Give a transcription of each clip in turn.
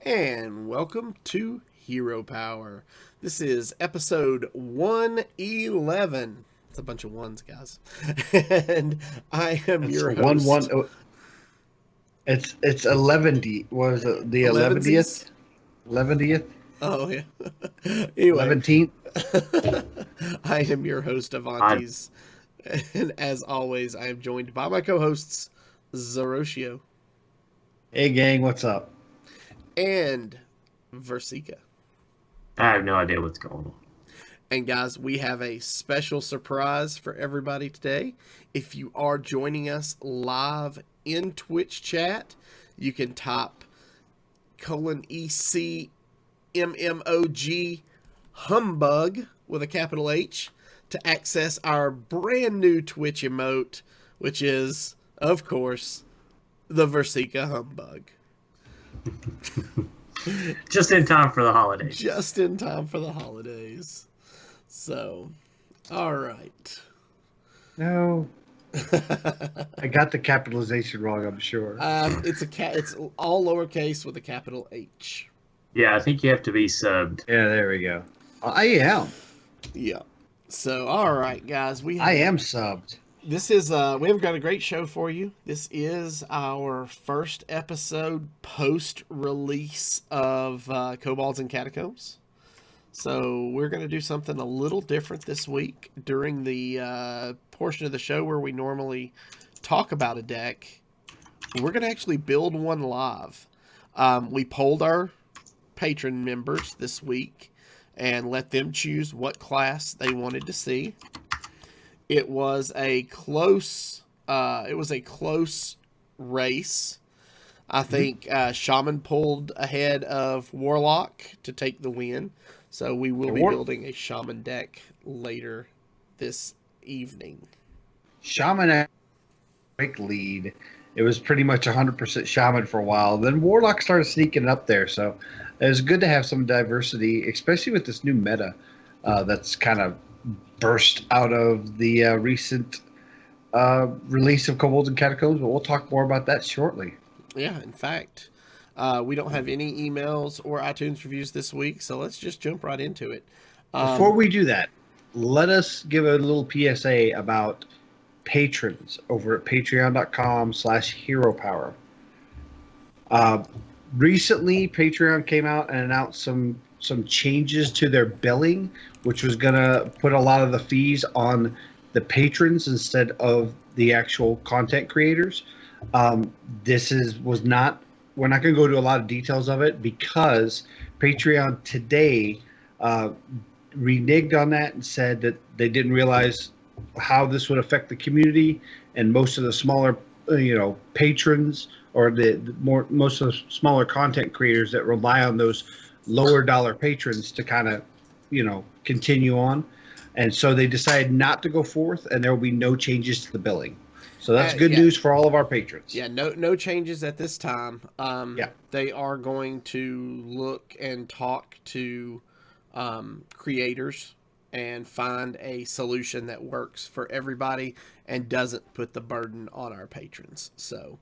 And welcome to Hero Power. This is episode 111. It's a bunch of ones, guys. And I am It's your one host. one. It's 11. What was it? The 11sies? 11th, Oh, yeah. Anyway, 11th. I am your host, I, Avantes. And as always, I am joined by my co hosts, Zeroshio Hey gang, what's up? and Versika. I have no idea what's going on. And guys, we have a special surprise for everybody today. If you are joining us live in Twitch chat, you can type :ECMMOG humbug with a capital H to access our brand new Twitch emote, which is, of course, the Versika humbug. Just in time for the holidays. Just in time for the holidays. So, all right. No, I got the capitalization wrong. I'm sure. It's all lowercase with a capital H. Yeah, I think you have to be subbed. Yeah, there we go. I am. Yeah. So, all right, guys, I am subbed. This is we've got a great show for you. This is our first episode post-release of Kobolds and Catacombs. So we're going to do something a little different this week during the portion of the show where we normally talk about a deck. We're going to actually build one live. We polled our patron members this week and let them choose what class they wanted to see. It was a close race. I think Shaman pulled ahead of Warlock to take the win. So we will be building a Shaman deck later this evening. Shaman had a quick lead. It was pretty much 100% Shaman for a while. Then Warlock started sneaking up there. So it was good to have some diversity, especially with this new meta that's kind of burst out of the recent release of Kobolds and Catacombs. But we'll talk more about that shortly. Yeah, in fact, we don't have any emails or iTunes reviews this week, so let's just jump right into it. Before we do that, let us give a little PSA about patrons over at patreon.com/heropower. Recently, Patreon came out and announced some changes to their billing, which was going to put a lot of the fees on the patrons instead of the actual content creators. We're not going to go to a lot of details of it because Patreon today reneged on that and said that they didn't realize how this would affect the community, and most of the smaller patrons or most of the smaller content creators that rely on those lower dollar patrons to kind of continue on, and so they decided not to go forth, and there will be no changes to the billing. So that's good news for all of our patrons. Yeah, no changes at this time. Yeah. They are going to look and talk to creators and find a solution that works for everybody and doesn't put the burden on our patrons. So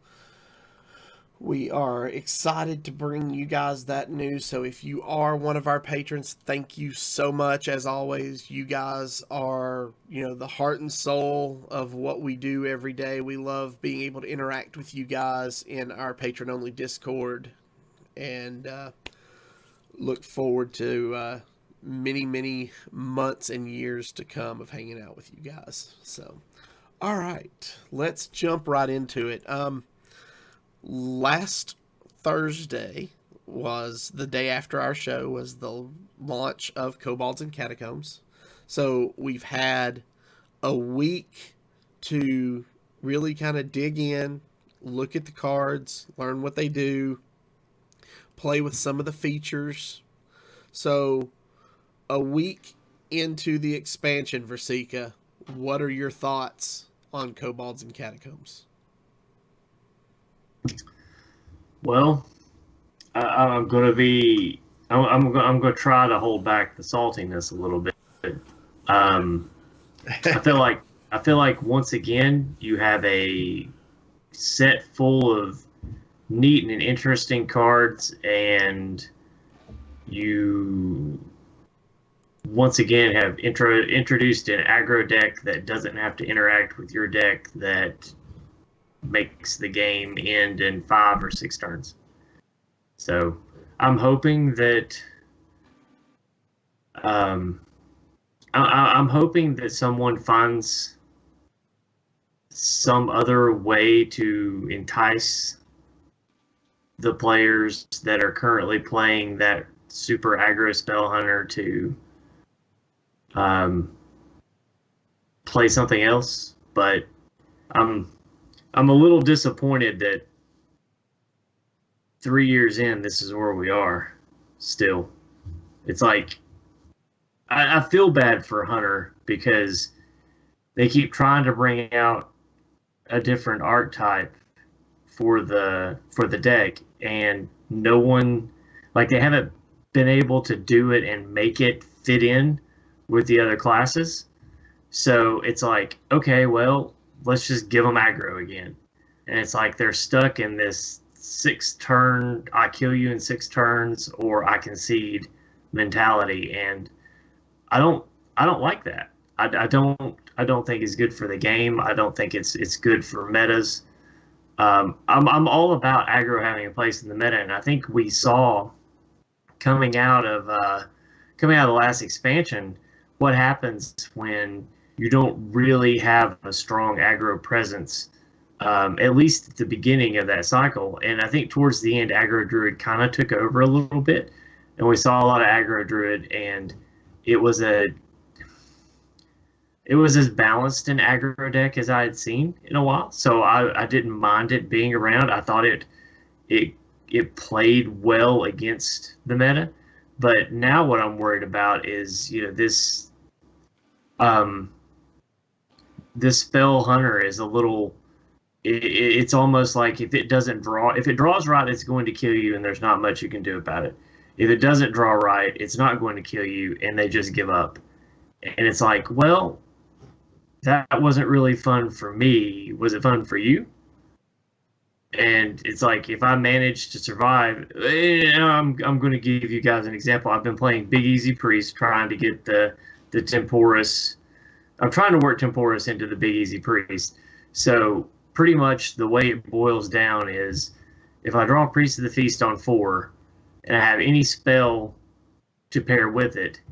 we are excited to bring you guys that news. So if you are one of our patrons, thank you so much. As always, you guys are, the heart and soul of what we do every day. We love being able to interact with you guys in our patron-only Discord, and look forward to many months and years to come of hanging out with you guys. So, all right, let's jump right into it. Last Thursday was the day after our show, was the launch of Kobolds and Catacombs. So we've had a week to really kind of dig in, look at the cards, learn what they do, play with some of the features. So a week into the expansion, Versika, what are your thoughts on Kobolds and Catacombs? Well, I'm going to try to hold back the saltiness a little bit. I feel like once again you have a set full of neat and interesting cards, and you once again have introduced an aggro deck that doesn't have to interact with your deck, that makes the game end in 5 or 6 turns. So I'm hoping that I'm hoping that someone finds some other way to entice the players that are currently playing that super aggro spell hunter to play something else. But I'm a little disappointed that 3 years in, this is where we are still. It's like I feel bad for Hunter because they keep trying to bring out a different archetype for the deck, and no one, like, they haven't been able to do it and make it fit in with the other classes. So it's like, okay, well, let's just give them aggro again. And it's like they're stuck in this 6-turn, I kill you in 6 turns or I concede mentality, and I don't like that. I don't think it's good for the game. I don't think it's good for metas. I'm all about aggro having a place in the meta, and I think we saw coming out of the last expansion what happens when you don't really have a strong aggro presence, at least at the beginning of that cycle. And I think towards the end, aggro druid kind of took over a little bit, and we saw a lot of aggro druid, and it was as balanced an aggro deck as I had seen in a while. So I didn't mind it being around. I thought it played well against the meta. But now what I'm worried about is, this spell hunter is a little. It's almost like if it draws right, it's going to kill you, and there's not much you can do about it. If it doesn't draw right, it's not going to kill you, and they just give up. And it's like, well, that wasn't really fun for me. Was it fun for you? And it's like, if I manage to survive, I'm going to give you guys an example. I've been playing Big Easy Priest, trying to get the Temporis. I'm trying to work Temporis into the Big Easy Priest. So pretty much the way it boils down is, if I draw Priest of the Feast on 4, and I have any spell to pair with it,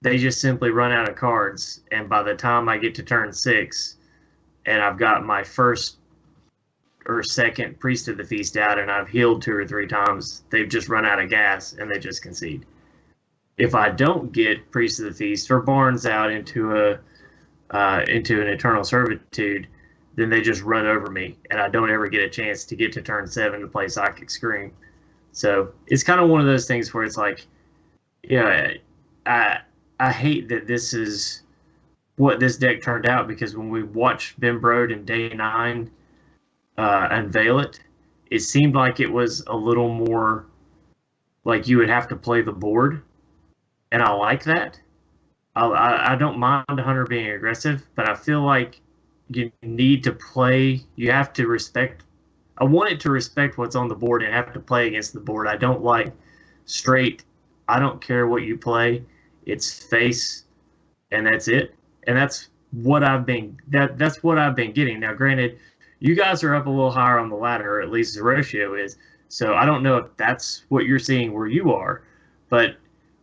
they just simply run out of cards. And by the time I get to turn 6, and I've got my first or second Priest of the Feast out, and I've healed 2 or 3 times, they've just run out of gas, and they just concede. If I don't get Priest of the Feast or Barnes out into an Eternal Servitude, then they just run over me, and I don't ever get a chance to get to turn 7 to play Psychic Scream. So it's kind of one of those things where it's like, I hate that this is what this deck turned out, because when we watched Ben Brode in Day 9 unveil it, it seemed like it was a little more like you would have to play the board, and I like that. I don't mind Hunter being aggressive, but I feel like you need to play. You have to respect. I want it to respect what's on the board and have to play against the board. I don't like straight, I don't care what you play. It's face, and that's it. And that's what I've been getting. Now, granted, you guys are up a little higher on the ladder, or at least Zeroshio is. So I don't know if that's what you're seeing where you are. But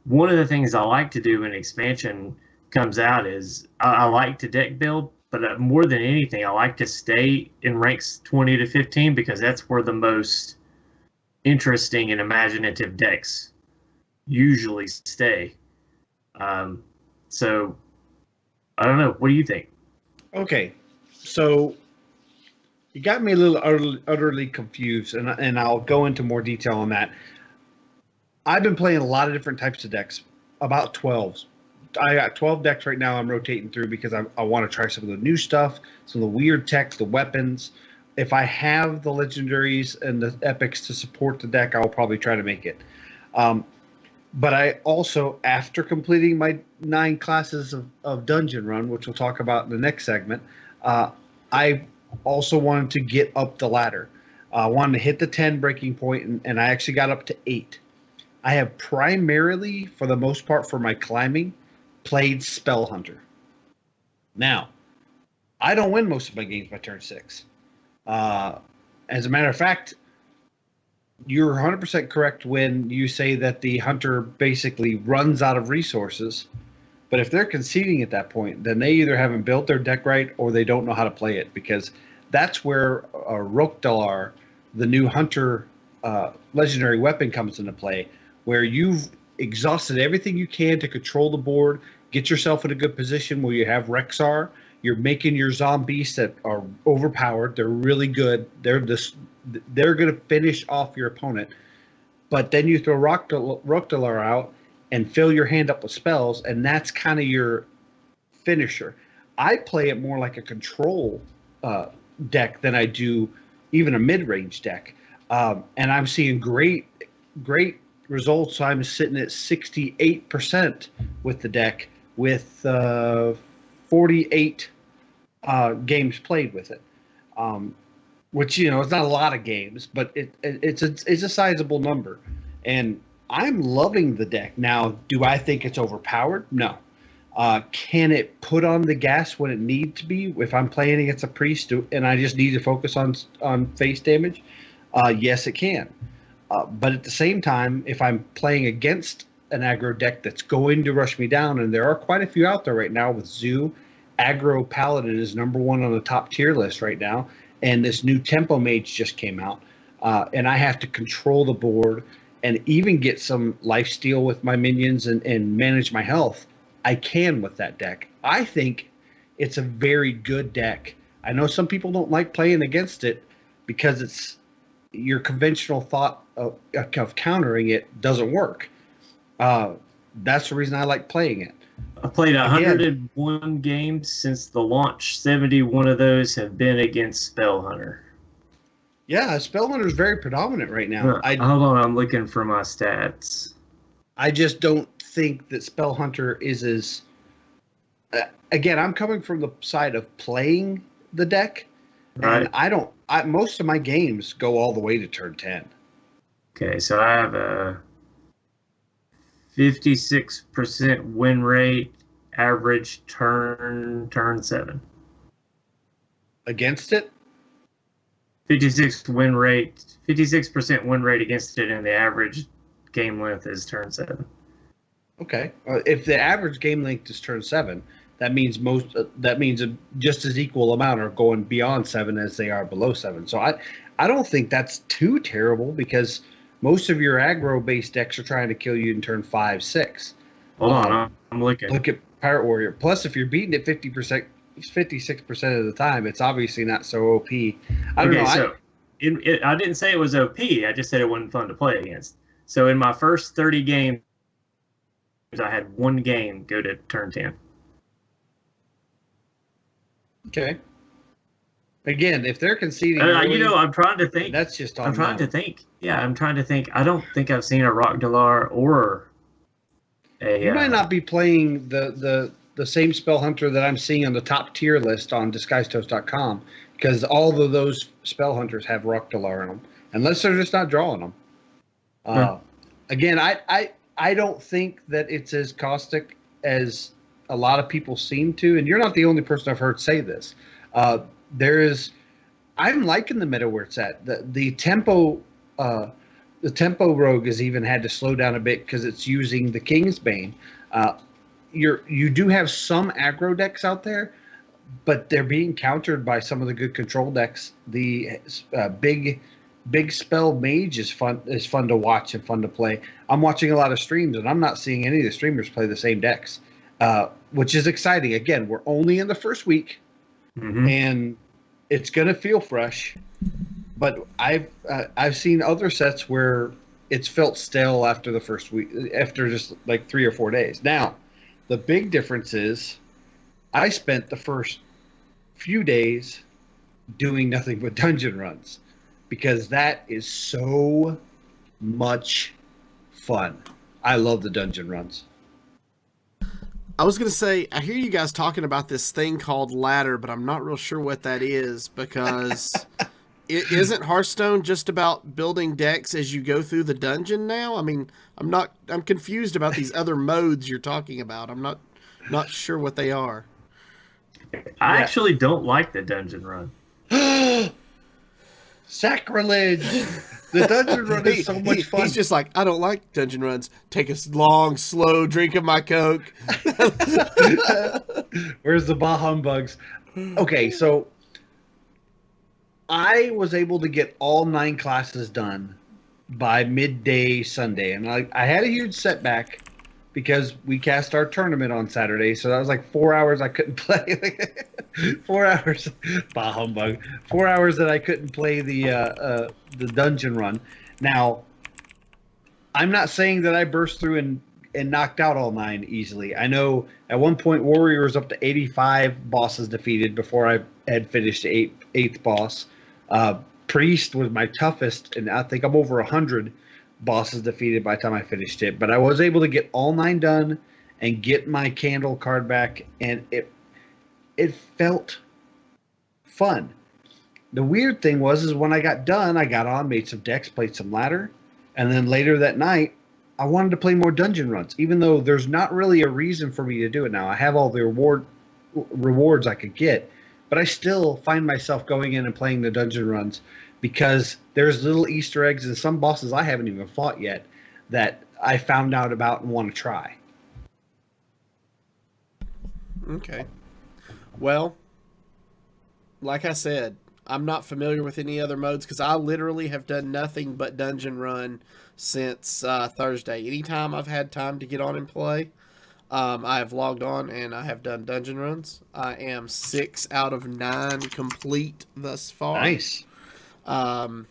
one of the things I like to do when expansion comes out is I like to deck build. But more than anything, I like to stay in ranks 20 to 15, because that's where the most interesting and imaginative decks usually stay. So, I don't know. What do you think? Okay, so you got me a little utterly confused, and I'll go into more detail on that. I've been playing a lot of different types of decks, about 12. I got 12 decks right now I'm rotating through, because I want to try some of the new stuff, some of the weird tech, the weapons. If I have the legendaries and the epics to support the deck, I'll probably try to make it. But I also, after completing my 9 classes of dungeon run, which we'll talk about in the next segment, I also wanted to get up the ladder. I wanted to hit the 10 breaking point, and I actually got up to 8. I have primarily, for the most part, for my climbing, played Spell Hunter. Now, I don't win most of my games by turn 6. As a matter of fact, you're 100% correct when you say that the hunter basically runs out of resources. But if they're conceding at that point, then they either haven't built their deck right or they don't know how to play it, because that's where Rokdalar, the new hunter legendary weapon, comes into play, where you've exhausted everything you can to control the board, get yourself in a good position where you have Rexar. You're making your zombies that are overpowered. They're really good. They're going to finish off your opponent. But then you throw Rokdalar out and fill your hand up with spells, and that's kind of your finisher. I play it more like a control deck than I do even a mid-range deck. And I'm seeing great results. I'm sitting at 68% with the deck with 48 games played with it, which, it's not a lot of games, but it's a sizable number, and I'm loving the deck. Now, do I think it's overpowered? No. Can it put on the gas when it needs to be if I'm playing against a priest and I just need to focus on face damage? Yes, it can. But at the same time, if I'm playing against an aggro deck that's going to rush me down, and there are quite a few out there right now with Zoo, aggro paladin is number 1 on the top tier list right now, and this new tempo mage just came out, and I have to control the board and even get some lifesteal with my minions and manage my health. I can with that deck. I think it's a very good deck. I know some people don't like playing against it because it's your conventional thought of countering it doesn't work. That's the reason I like playing it. I played 101 games since the launch. 71 of those have been against Spell Hunter. Yeah, Spell Hunter is very predominant right now. Hold on, I'm looking for my stats. I just don't think that Spell Hunter is as... again, I'm coming from the side of playing the deck, and right. Most of my games go all the way to turn 10. Okay, so I have a 56% win rate, average turn 7. Against it? 56% win rate against it, and the average game length is turn 7. Okay. If the average game length is turn 7, that means just as equal amount are going beyond 7 as they are below 7. So I don't think that's too terrible, because most of your aggro-based decks are trying to kill you in turn 5, 6. Hold on, I'm looking. Look at Pirate Warrior. Plus, if you're beating it 56% of the time, it's obviously not so OP. I don't know. So I didn't say it was OP. I just said it wasn't fun to play against. So in my first 30 games, I had one game go to turn 10. Okay. Again, if they're conceding, I'm trying to think. That's just on. I'm trying to think. Yeah, I'm trying to think. I don't think I've seen a Rokdalar or a. You might not be playing the same Spell Hunter that I'm seeing on the top tier list on DisguisedToast.com, because all of those Spell Hunters have Rokdalar in them, unless they're just not drawing them. Again, I don't think that it's as caustic as a lot of people seem to, and you're not the only person I've heard say this. I'm liking the meta where it's at. The tempo rogue has even had to slow down a bit because it's using the King's Bane. You do have some aggro decks out there, but they're being countered by some of the good control decks. The big spell mage is fun to watch and fun to play. I'm watching a lot of streams, and I'm not seeing any of the streamers play the same decks, which is exciting. Again, we're only in the first week. Mm-hmm. And it's gonna feel fresh, but I've seen other sets where it's felt stale after the first week, after just like 3 or 4 days. Now, the big difference is I spent the first few days doing nothing but dungeon runs, because that is so much fun. I love the dungeon runs. I was going to say, I hear you guys talking about this thing called ladder, but I'm not real sure what that is, because Isn't Hearthstone just about building decks as you go through the dungeon now? I mean, I'm confused about these other modes you're talking about. I'm not sure what they are. I Yeah. actually don't like the dungeon run. Sacrilege! The dungeon run is so much fun. He's just like, I don't like dungeon runs. Take a long, slow drink of my Coke. Where's the bah humbugs? Okay, so I was able to get all 9 classes done by midday Sunday, and I had a huge setback because we cast our tournament on Saturday, so that was like 4 hours I couldn't play. 4 hours, bah humbug. 4 hours that I couldn't play the dungeon run. Now, I'm not saying that I burst through and knocked out all 9 easily. I know at one point Warrior was up to 85 bosses defeated before I had finished the eighth boss. Priest was my toughest, and I think I'm over 100 bosses defeated by the time I finished it. But I was able to get all 9 done and get my candle card back, and it felt fun. The weird thing was when I got done, I got on, made some decks, played some ladder, and then later that night, I wanted to play more dungeon runs, even though there's not really a reason for me to do it now. I have all the rewards I could get, but I still find myself going in and playing the dungeon runs because there's little Easter eggs and some bosses I haven't even fought yet that I found out about and want to try. Okay. Well, like I said, I'm not familiar with any other modes because I literally have done nothing but dungeon run since Thursday. Anytime I've had time to get on and play, I have logged on and I have done dungeon runs. I am 6 out of 9 complete thus far. Nice. I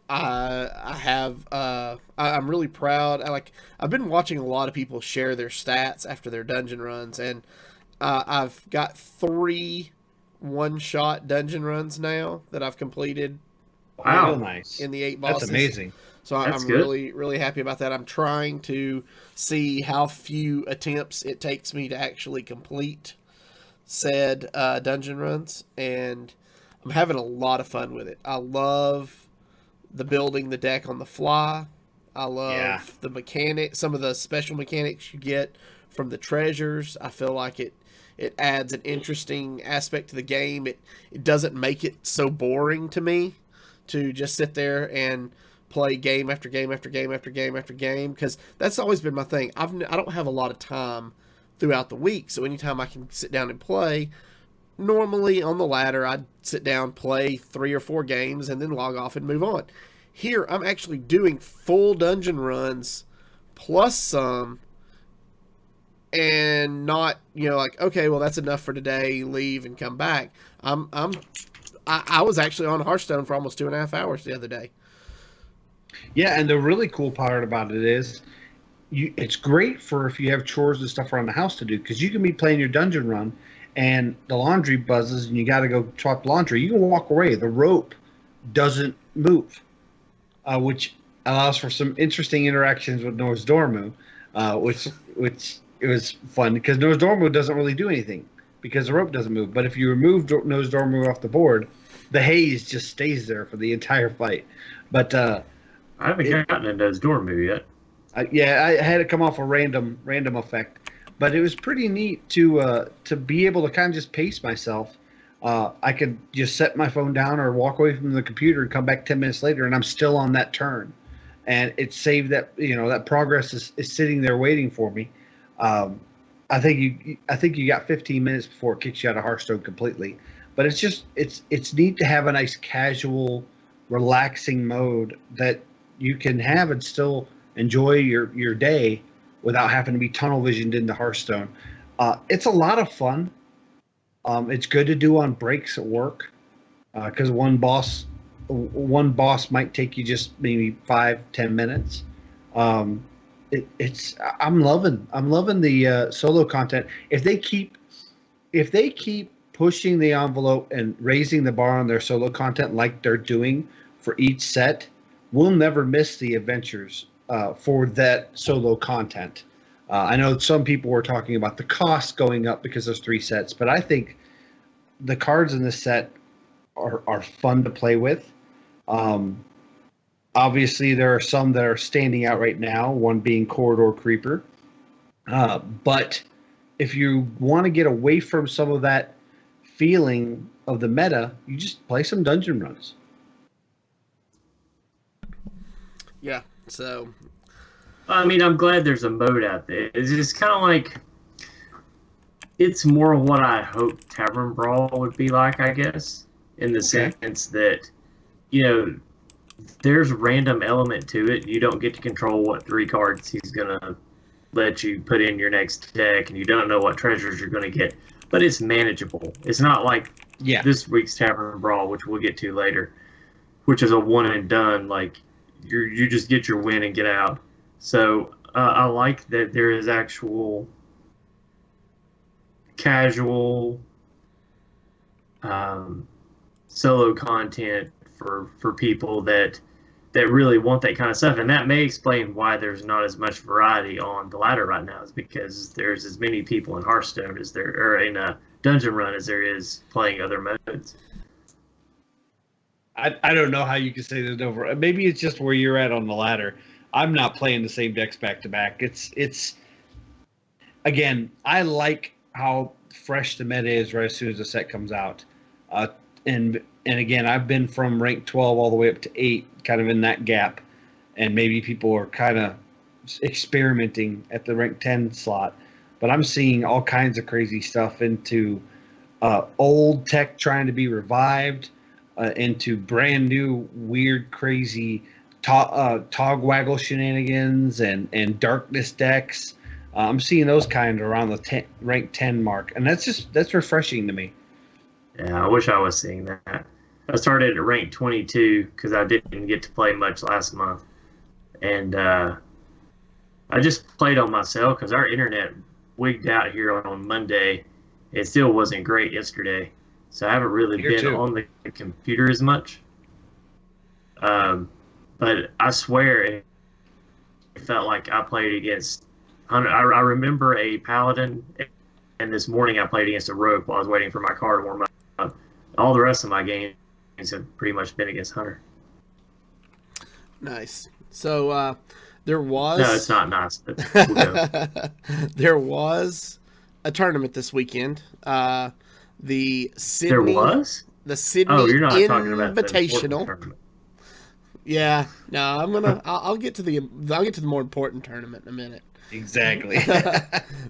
have. I'm really proud. I've been watching a lot of people share their stats after their dungeon runs, and I've got 3 one-shot dungeon runs now that I've completed. Wow, Real nice. In the 8 bosses. That's amazing. So That's I'm good. really, really happy about that. I'm trying to see how few attempts it takes me to actually complete said dungeon runs, and I'm having a lot of fun with it. I love the building the deck on the fly. I love the mechanic, some of the special mechanics you get from the treasures. I feel like it adds an interesting aspect to the game. It doesn't make it so boring to me to just sit there and play game after game after game after game after game, because that's always been my thing. I don't have a lot of time throughout the week, so anytime I can sit down and play, normally on the ladder I'd sit down, play 3 or 4 games, and then log off and move on. Here I'm actually doing full dungeon runs plus some, and not, like, okay, well, that's enough for today, leave and come back. I was actually on Hearthstone for almost 2.5 hours the other day. Yeah, and the really cool part about it is it's great for if you have chores and stuff around the house to do, because you can be playing your dungeon run and the laundry buzzes and you got to go talk laundry. You can walk away. The rope doesn't move, which allows for some interesting interactions with Nozdormu, which it was fun because Nozdormu doesn't really do anything because the rope doesn't move. But if you remove Nozdormu off the board, the haze just stays there for the entire fight. But I haven't gotten into those door move yet. I had it come off a random effect, but it was pretty neat to be able to kind of just pace myself. I could just set my phone down or walk away from the computer and come back 10 minutes later, and I'm still on that turn, and it saved that that progress is sitting there waiting for me. I think you got 15 minutes before it kicks you out of Hearthstone completely, but it's neat to have a nice casual, relaxing mode that you can have and still enjoy your day without having to be tunnel visioned into Hearthstone. It's a lot of fun. It's good to do on breaks at work because one boss might take you just maybe 5-10 minutes. I'm loving the solo content. If they keep pushing the envelope and raising the bar on their solo content like they're doing for each set, we'll never miss the adventures for that solo content. I know some people were talking about the cost going up because there's 3 sets, but I think the cards in this set are fun to play with. Um, Obviously, there are some that are standing out right now, one being Corridor Creeper. But if you want to get away from some of that feeling of the meta, you just play some dungeon runs. Yeah. So I mean, I'm glad there's a mode out there. It's just kind of like, it's more what I hope Tavern Brawl would be like, I guess, in the sense that, you know, there's a random element to it. You don't get to control what 3 cards he's going to let you put in your next deck, and you don't know what treasures you're going to get, but it's manageable. It's not like this week's Tavern Brawl, which we'll get to later, which is a one and done. Like, you just get your win and get out. So I like that there is actual casual solo content for people that really want that kind of stuff, and that may explain why there's not as much variety on the ladder right now. Is because there's as many people in Hearthstone as there, or in a dungeon run, as there is playing other modes. I don't know how you can say there's no. Maybe it's just where you're at on the ladder. I'm not playing the same decks back to back. It's again, I like how fresh the meta is right as soon as the set comes out, and again, I've been from rank 12 all the way up to 8, kind of in that gap, and maybe people are kind of experimenting at the rank 10 slot, but I'm seeing all kinds of crazy stuff into old tech trying to be revived, into brand new weird crazy tog waggle shenanigans and darkness decks. I'm seeing those kind of around the rank 10 mark, and that's refreshing to me. Yeah, I wish I was seeing that. I started at rank 22 because I didn't get to play much last month, and I just played on myself because our internet wigged out here on Monday. It still wasn't great yesterday, so I haven't really been on the computer as much. But I swear it felt like I played against. I remember a paladin, and this morning I played against a rogue while I was waiting for my car to warm up. All the rest of my games have pretty much been against Hunter. Nice. So there was. No, it's not nice. But we'll go. There was a tournament this weekend. The Sydney. There was. The Sydney Inn-vitational. Yeah. No, I'll get to the more important tournament in a minute. Exactly.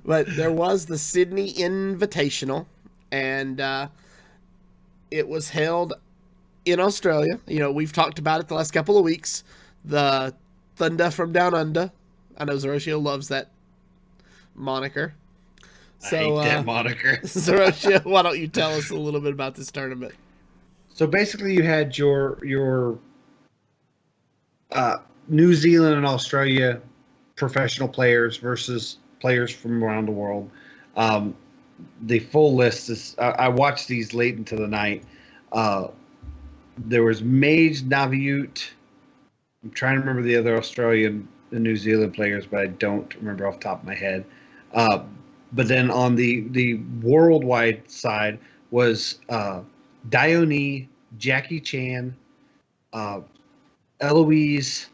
But there was the Sydney Inn-vitational, and it was held in Australia. You know, we've talked about it the last couple of weeks. The Thunder from Down Under. I know Zeroshio loves that moniker. So, I hate that moniker. Zeroshio, why don't you tell us a little bit about this tournament? So basically, you had your New Zealand and Australia professional players versus players from around the world. The full list is. I watched these late into the night. There was Mage Naviute. I'm trying to remember the other Australian and New Zealand players, but I don't remember off the top of my head. But then on the worldwide side was Dione, Jackie Chan, Eloise,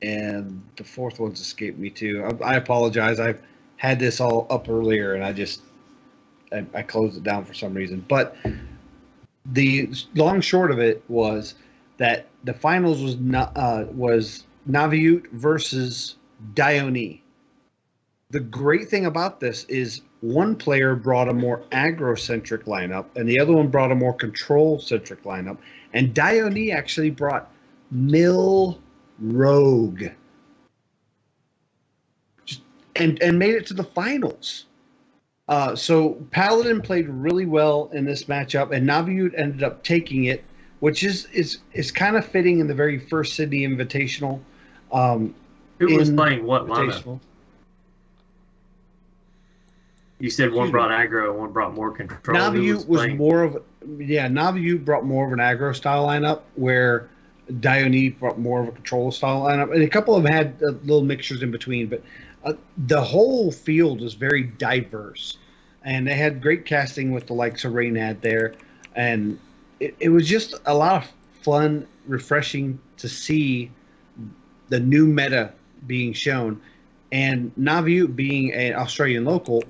and the fourth one's escaped me too. I apologize. I've had this all up earlier, and I closed it down for some reason. But the long short of it was that the finals was Naviute versus Dione. The great thing about this is one player brought a more aggro-centric lineup, and the other one brought a more control-centric lineup. And Dione actually brought Mill Rogue, and made it to the finals. So Paladin played really well in this matchup, and Naviute ended up taking it, which is kind of fitting in the very first Sydney Invitational. Who was playing what lineup? You said one brought aggro, one brought more control. Naviute was more of Naviute brought more of an aggro style lineup, where Dione brought more of a control style lineup, and a couple of them had little mixtures in between. But the whole field was very diverse, and they had great casting with the likes of Reynad there, and it was just a lot of fun, refreshing to see the new meta being shown. And Navu, being an Australian local,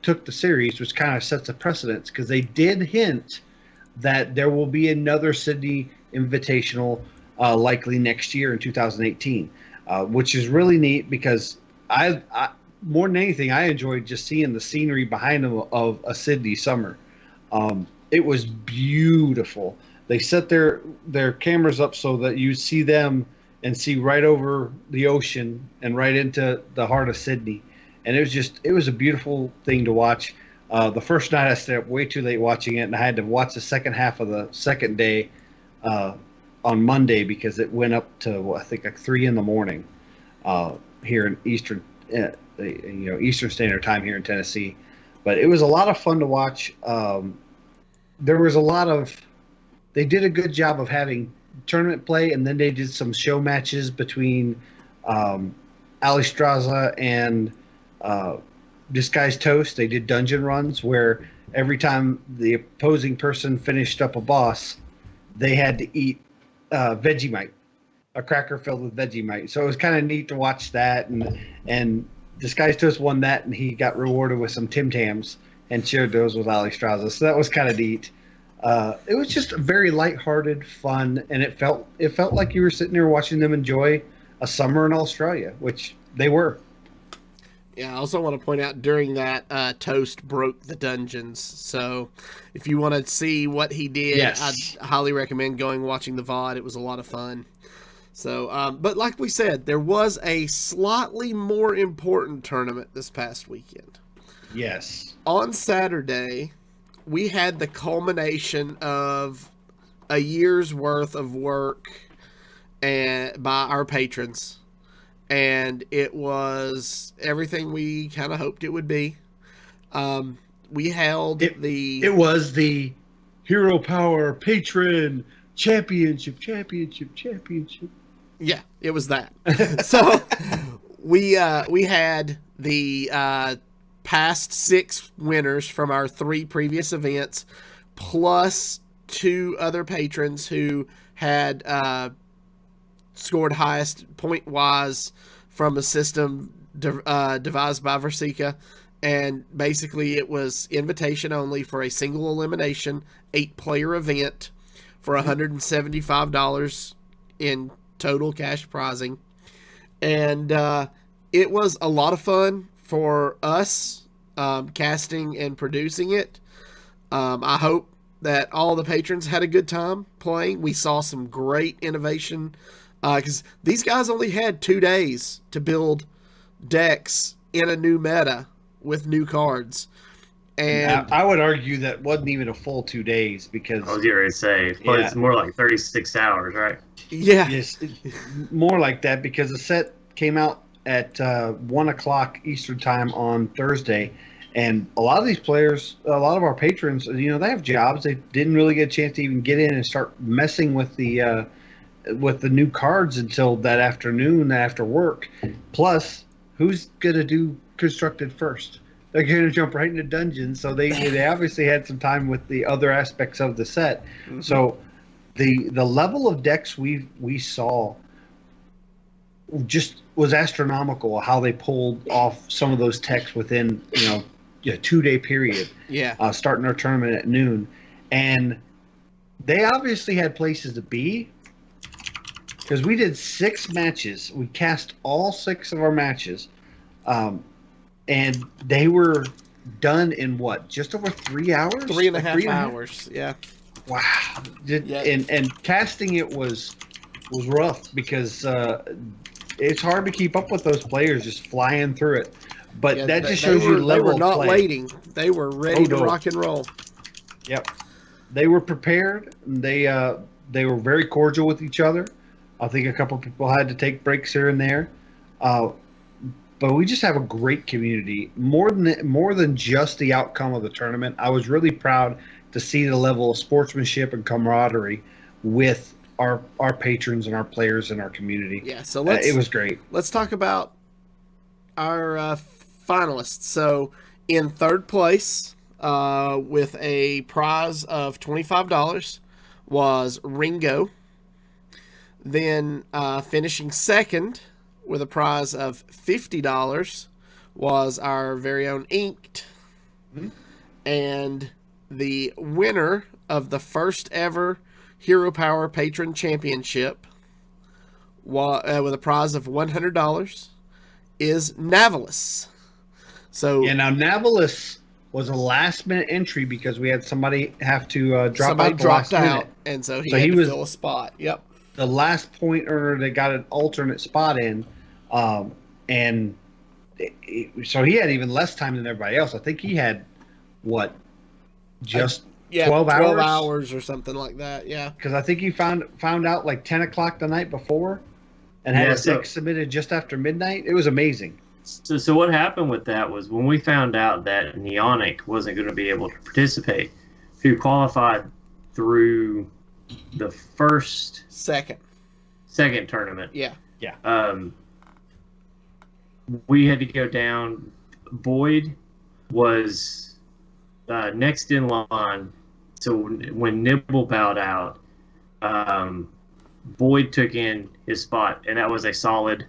took the series, which kind of sets a precedence because they did hint that there will be another Sydney Invitational likely next year in 2018, which is really neat because I more than anything, I enjoyed just seeing the scenery behind them of a Sydney summer. It was beautiful. They set their cameras up so that you see them and see right over the ocean and right into the heart of Sydney. And it was a beautiful thing to watch. The first night I stayed up way too late watching it, and I had to watch the second half of the second day on Monday because it went up to I think like 3 a.m. Here in Eastern Standard Time here in Tennessee. But it was a lot of fun to watch. There was a lot of they did a good job of having tournament play, and then they did some show matches between Ali Straza and Disguised Toast. They did dungeon runs where every time the opposing person finished up a boss, they had to eat Vegemite, a cracker filled with Vegemite. So it was kind of neat to watch that, and Disguised Toast won that, and he got rewarded with some Tim Tams and shared those with Ali Straza. So that was kind of neat. It was just very lighthearted, fun, and it felt like you were sitting there watching them enjoy a summer in Australia, which they were. Yeah, I also want to point out during that, Toast broke the dungeons. So if you want to see what he did, Yes. I'd highly recommend watching the VOD. It was a lot of fun. So, but like we said, there was a slightly more important tournament this past weekend. Yes. On Saturday, we had the culmination of a year's worth of work by our patrons. And it was everything we kind of hoped it would be. We held It was the Hero Power Patron Championship. Yeah, it was that. So we had the past 6 winners from our 3 previous events, plus 2 other patrons who had scored highest point-wise from a system devised by Versika. And basically it was invitation only for a single elimination, 8-player event for $175 in total cash prizing. And it was a lot of fun for us casting and producing it. I hope that all the patrons had a good time playing. We saw some great innovation because these guys only had 2 days to build decks in a new meta with new cards. And I would argue that wasn't even a full 2 days because I was going to say, but it's more like 36 hours, right? yeah, yes, more like that because the set came out at 1 o'clock Eastern time on Thursday. And a lot of these players, a lot of our patrons, they have jobs. They didn't really get a chance to even get in and start messing with the new cards until that afternoon after work. Plus, who's going to do constructed first? They're going to jump right into dungeons. So they obviously had some time with the other aspects of the set. Mm-hmm. So the level of decks we saw just was astronomical. How they pulled off some of those techs within a 2-day period. Yeah. Starting our tournament at noon, and they obviously had places to be. Because we did 6 matches. We cast all 6 of our matches. And they were done in what? Just over 3 hours? 3.5 hours, yeah. Wow. And casting it was rough because it's hard to keep up with those players just flying through it. But that just shows you level of play. They were not waiting. They were ready to rock and roll. Yep. They were prepared. They were very cordial with each other. I think a couple of people had to take breaks here and there, but we just have a great community. More than just the outcome of the tournament, I was really proud to see the level of sportsmanship and camaraderie with our patrons and our players in our community. Yeah, so it was great. Let's talk about our finalists. So in third place, with a prize of $25, was Ringo. Then finishing second with a prize of $50 was our very own Inked. Mm-hmm. And the winner of the first ever Hero Power Patron Championship with a prize of $100 is Navalis. So yeah, now Navalis was a last-minute entry because we had somebody have to drop somebody out. Dropped out, and so he had to fill a spot. Yep. The last point earner that got an alternate spot in, so he had even less time than everybody else. I think he had just 12 hours or something like that. Yeah, because I think he found out like 10 o'clock the night before, and had his deck submitted just after midnight. It was amazing. So what happened with that was when we found out that Neonic wasn't going to be able to participate, who qualified through the second tournament. Yeah. We had to go down. Boyd was next in line. So when Nibble bowed out, Boyd took in his spot, and that was a solid.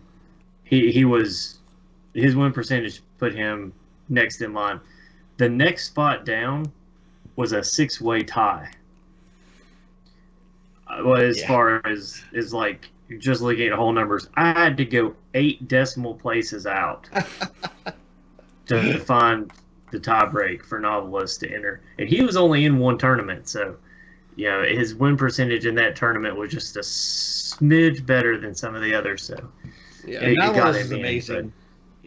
His win percentage put him next in line. The next spot down was a 6-way tie. Far as like just looking at whole numbers, I had to go 8 decimal places out to find the tie break for Novelist to enter, and he was only in one tournament, so his win percentage in that tournament was just a smidge better than some of the others. So Novelist is amazing.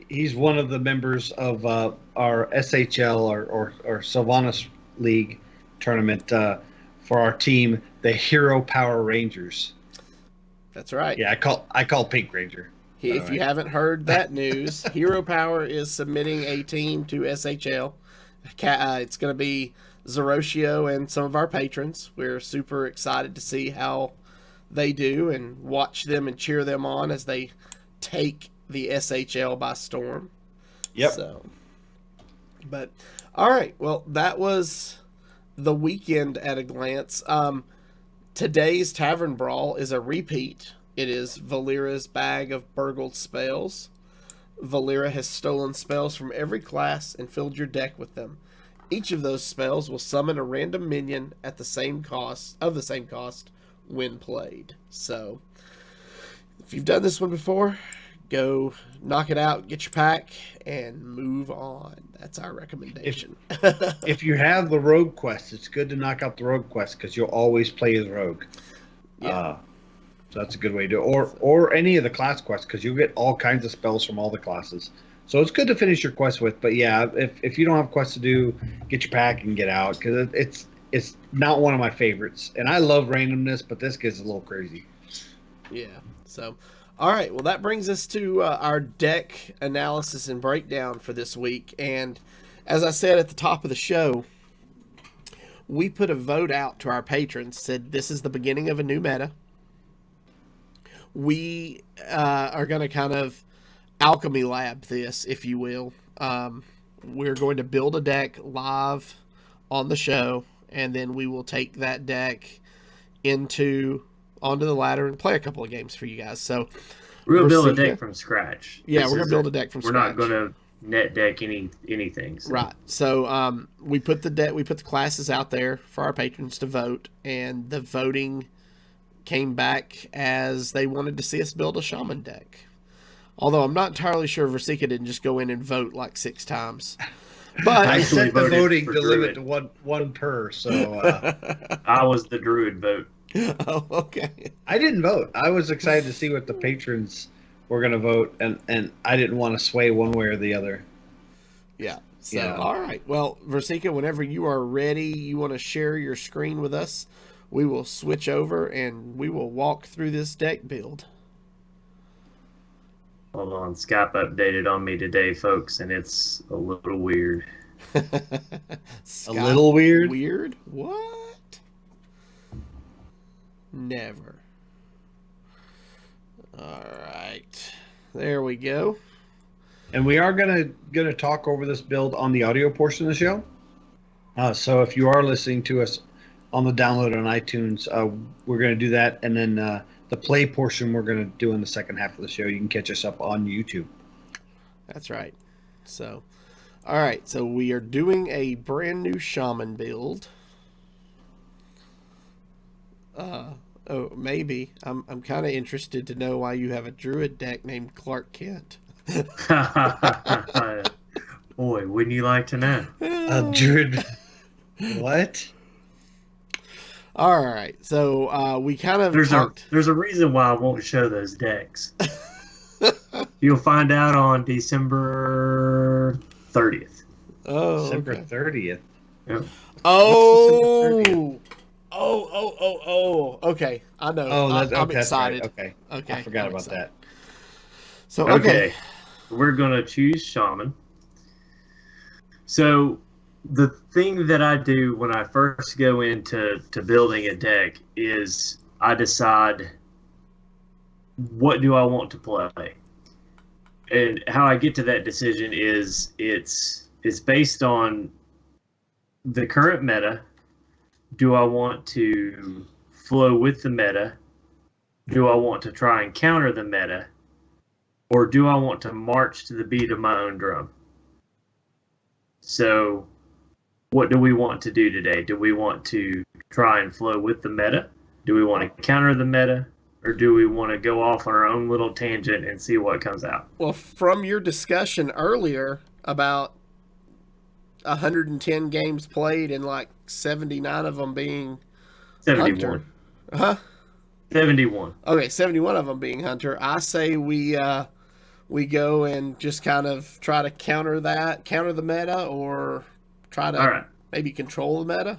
He's one of the members of our SHL or Sylvanas League tournament for our team, the Hero Power Rangers. That's right. Yeah, I call Pink Ranger. If you haven't heard that news, Hero Power is submitting a team to SHL. It's going to be Zeroshio and some of our patrons. We're super excited to see how they do and watch them and cheer them on as they take the SHL by storm. Yep. But all right, well, that was the weekend at a glance. Today's Tavern Brawl is a repeat. It is Valera's bag of burgled spells. Valera has stolen spells from every class and filled your deck with them. Each of those spells will summon a random minion at the same cost when played. So, if you've done this one before, go knock it out, get your pack, and move on. That's our recommendation. If you have the rogue quest, it's good to knock out the rogue quest because you'll always play as rogue. Yeah. So that's a good way to do it. Or any of the class quests because you'll get all kinds of spells from all the classes. So it's good to finish your quest with. But yeah, if you don't have quests to do, get your pack and get out because it's not one of my favorites. And I love randomness, but this gets a little crazy. Yeah. So, all right. Well, that brings us to our deck analysis and breakdown for this week. And as I said at the top of the show, we put a vote out to our patrons, said this is the beginning of a new meta. We are going to kind of alchemy lab this, if you will. We're going to build a deck live on the show, and then we will take that deck onto the ladder and play a couple of games for you guys. So we're going to build a deck from scratch. Yeah, we're going to build a deck from scratch. We're not going to net deck anything. So. Right. So we put the classes out there for our patrons to vote, and the voting came back as they wanted to see us build a Shaman deck. Although I'm not entirely sure Versika didn't just go in and vote like 6 times. But I set the voting to limit to one per, so I was the Druid vote. Oh, okay. I didn't vote. I was excited to see what the patrons were going to vote, and I didn't want to sway one way or the other. Yeah. So, All right. Well, Versika, whenever you are ready, you want to share your screen with us, we will switch over and we will walk through this deck build. Hold on. Skype updated on me today, folks, and it's a little weird. A little weird? Weird? What? Never. All right. There we go. And we are gonna talk over this build on the audio portion of the show. So if you are listening to us on the download on iTunes. We're going to do that, and then the play portion we're going to do in the second half of the show. You can catch us up on YouTube. That's right. So, all right. So we are doing a brand new Shaman build. Oh, maybe. I'm kind of interested to know why you have a Druid deck named Clark Kent. Boy, wouldn't you like to know? Druid. What? All right. So we kind of there's a reason why I won't show those decks. You'll find out on December 30th. Oh, December 30th. Yep. Oh. Okay, I know. Oh, I'm excited. Right. Okay. Okay. I forgot about that. So, okay. We're going to choose Shaman. So, the thing that I do when I first go into building a deck is I decide what do I want to play. And how I get to that decision is it's based on the current meta. Do I want to flow with the meta? Do I want to try and counter the meta? Or do I want to march to the beat of my own drum? So, what do we want to do today? Do we want to try and flow with the meta? Do we want to counter the meta? Or do we want to go off on our own little tangent and see what comes out? Well, from your discussion earlier about 110 games played and like 79 of them being 71. Hunter. Huh? 71. Okay, 71 of them being Hunter. I say we go and just kind of try to counter the meta, or try to maybe control the meta.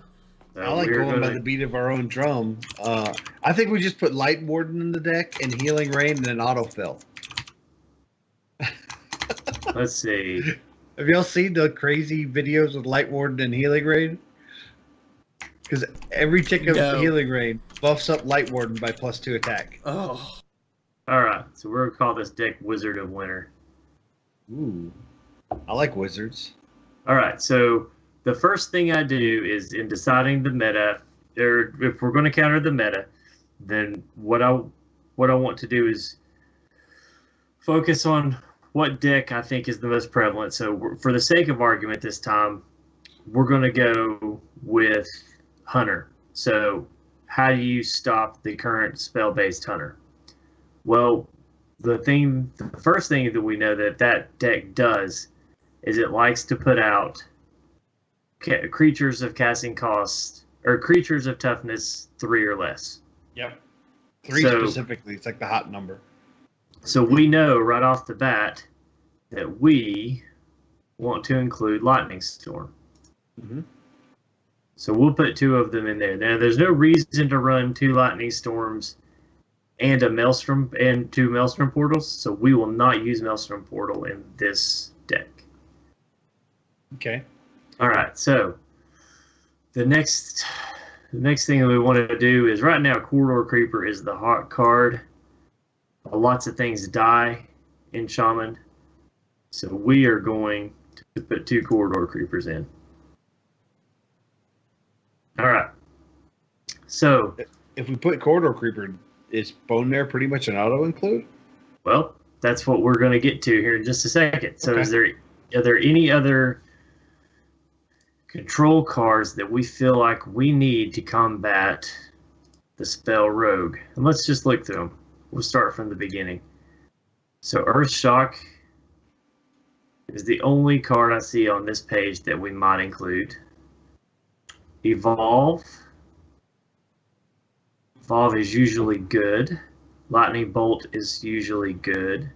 I like going by the beat of our own drum. I think we just put Light Warden in the deck and Healing Rain and an autofill. Let's see. Have y'all seen the crazy videos with Light Warden and Healing Rain? Because every tick of Healing Rain buffs up Light Warden by +2 attack. Oh. Alright, so we're going to call this deck Wizard of Winter. Ooh. I like wizards. Alright, so the first thing I do is in deciding the meta, or if we're going to counter the meta, then what I want to do is focus on what deck I think is the most prevalent. So for the sake of argument this time, we're going to go with Hunter. So how do you stop the current spell-based Hunter? Well, the first thing that we know that deck does is it likes to put out creatures of casting cost, or creatures of toughness 3 or less. Yep. 3 specifically. It's like the hot number. So we know right off the bat that we want to include Lightning Storm. Mm-hmm. So we'll put 2 of them in there. Now, there's no reason to run 2 Lightning Storms and a Maelstrom and 2 Maelstrom Portals, so we will not use Maelstrom Portal in this deck. Okay. All right, so the next thing that we want to do is, right now Corridor Creeper is the hot card. Lots of things die in Shaman, so we are going to put 2 Corridor Creepers in. All right, so if we put Corridor Creeper, is Bone Mare pretty much an auto include? Well, that's what we're going to get to here in just a second. So are there any other control cards that we feel like we need to combat the spell Rogue? And let's just look through them. We'll start from the beginning. So Earth Shock is the only card I see on this page that we might include. Evolve. Evolve is usually good. Lightning Bolt is usually good.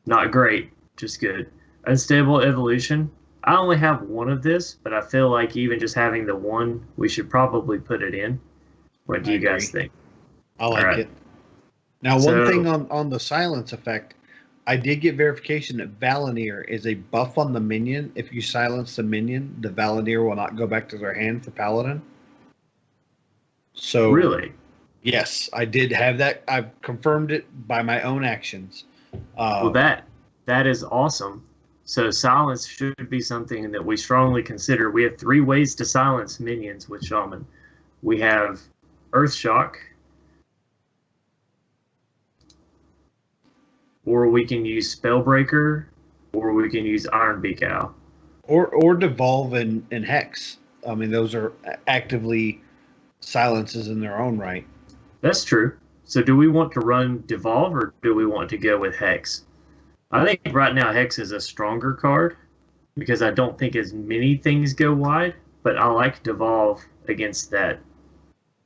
Not great, just good. Unstable Evolution. I only have 1 of this, but I feel like even just having the 1, we should probably put it in. What do you guys think? I like it. Now, one thing on the silence effect, I did get verification that Valenier is a buff on the minion. If you silence the minion, the Valenier will not go back to their hand for Paladin. So really? Yes, I did have that. I've confirmed it by my own actions. Well, that is awesome. So silence should be something that we strongly consider. We have 3 ways to silence minions with Shaman. We have Earth Shock, or we can use Spellbreaker, or we can use Iron Beak Owl. Or Devolve and Hex. I mean, those are actively silences in their own right. That's true. So do we want to run Devolve, or do we want to go with Hex? I think right now Hex is a stronger card because I don't think as many things go wide, but I like Devolve against that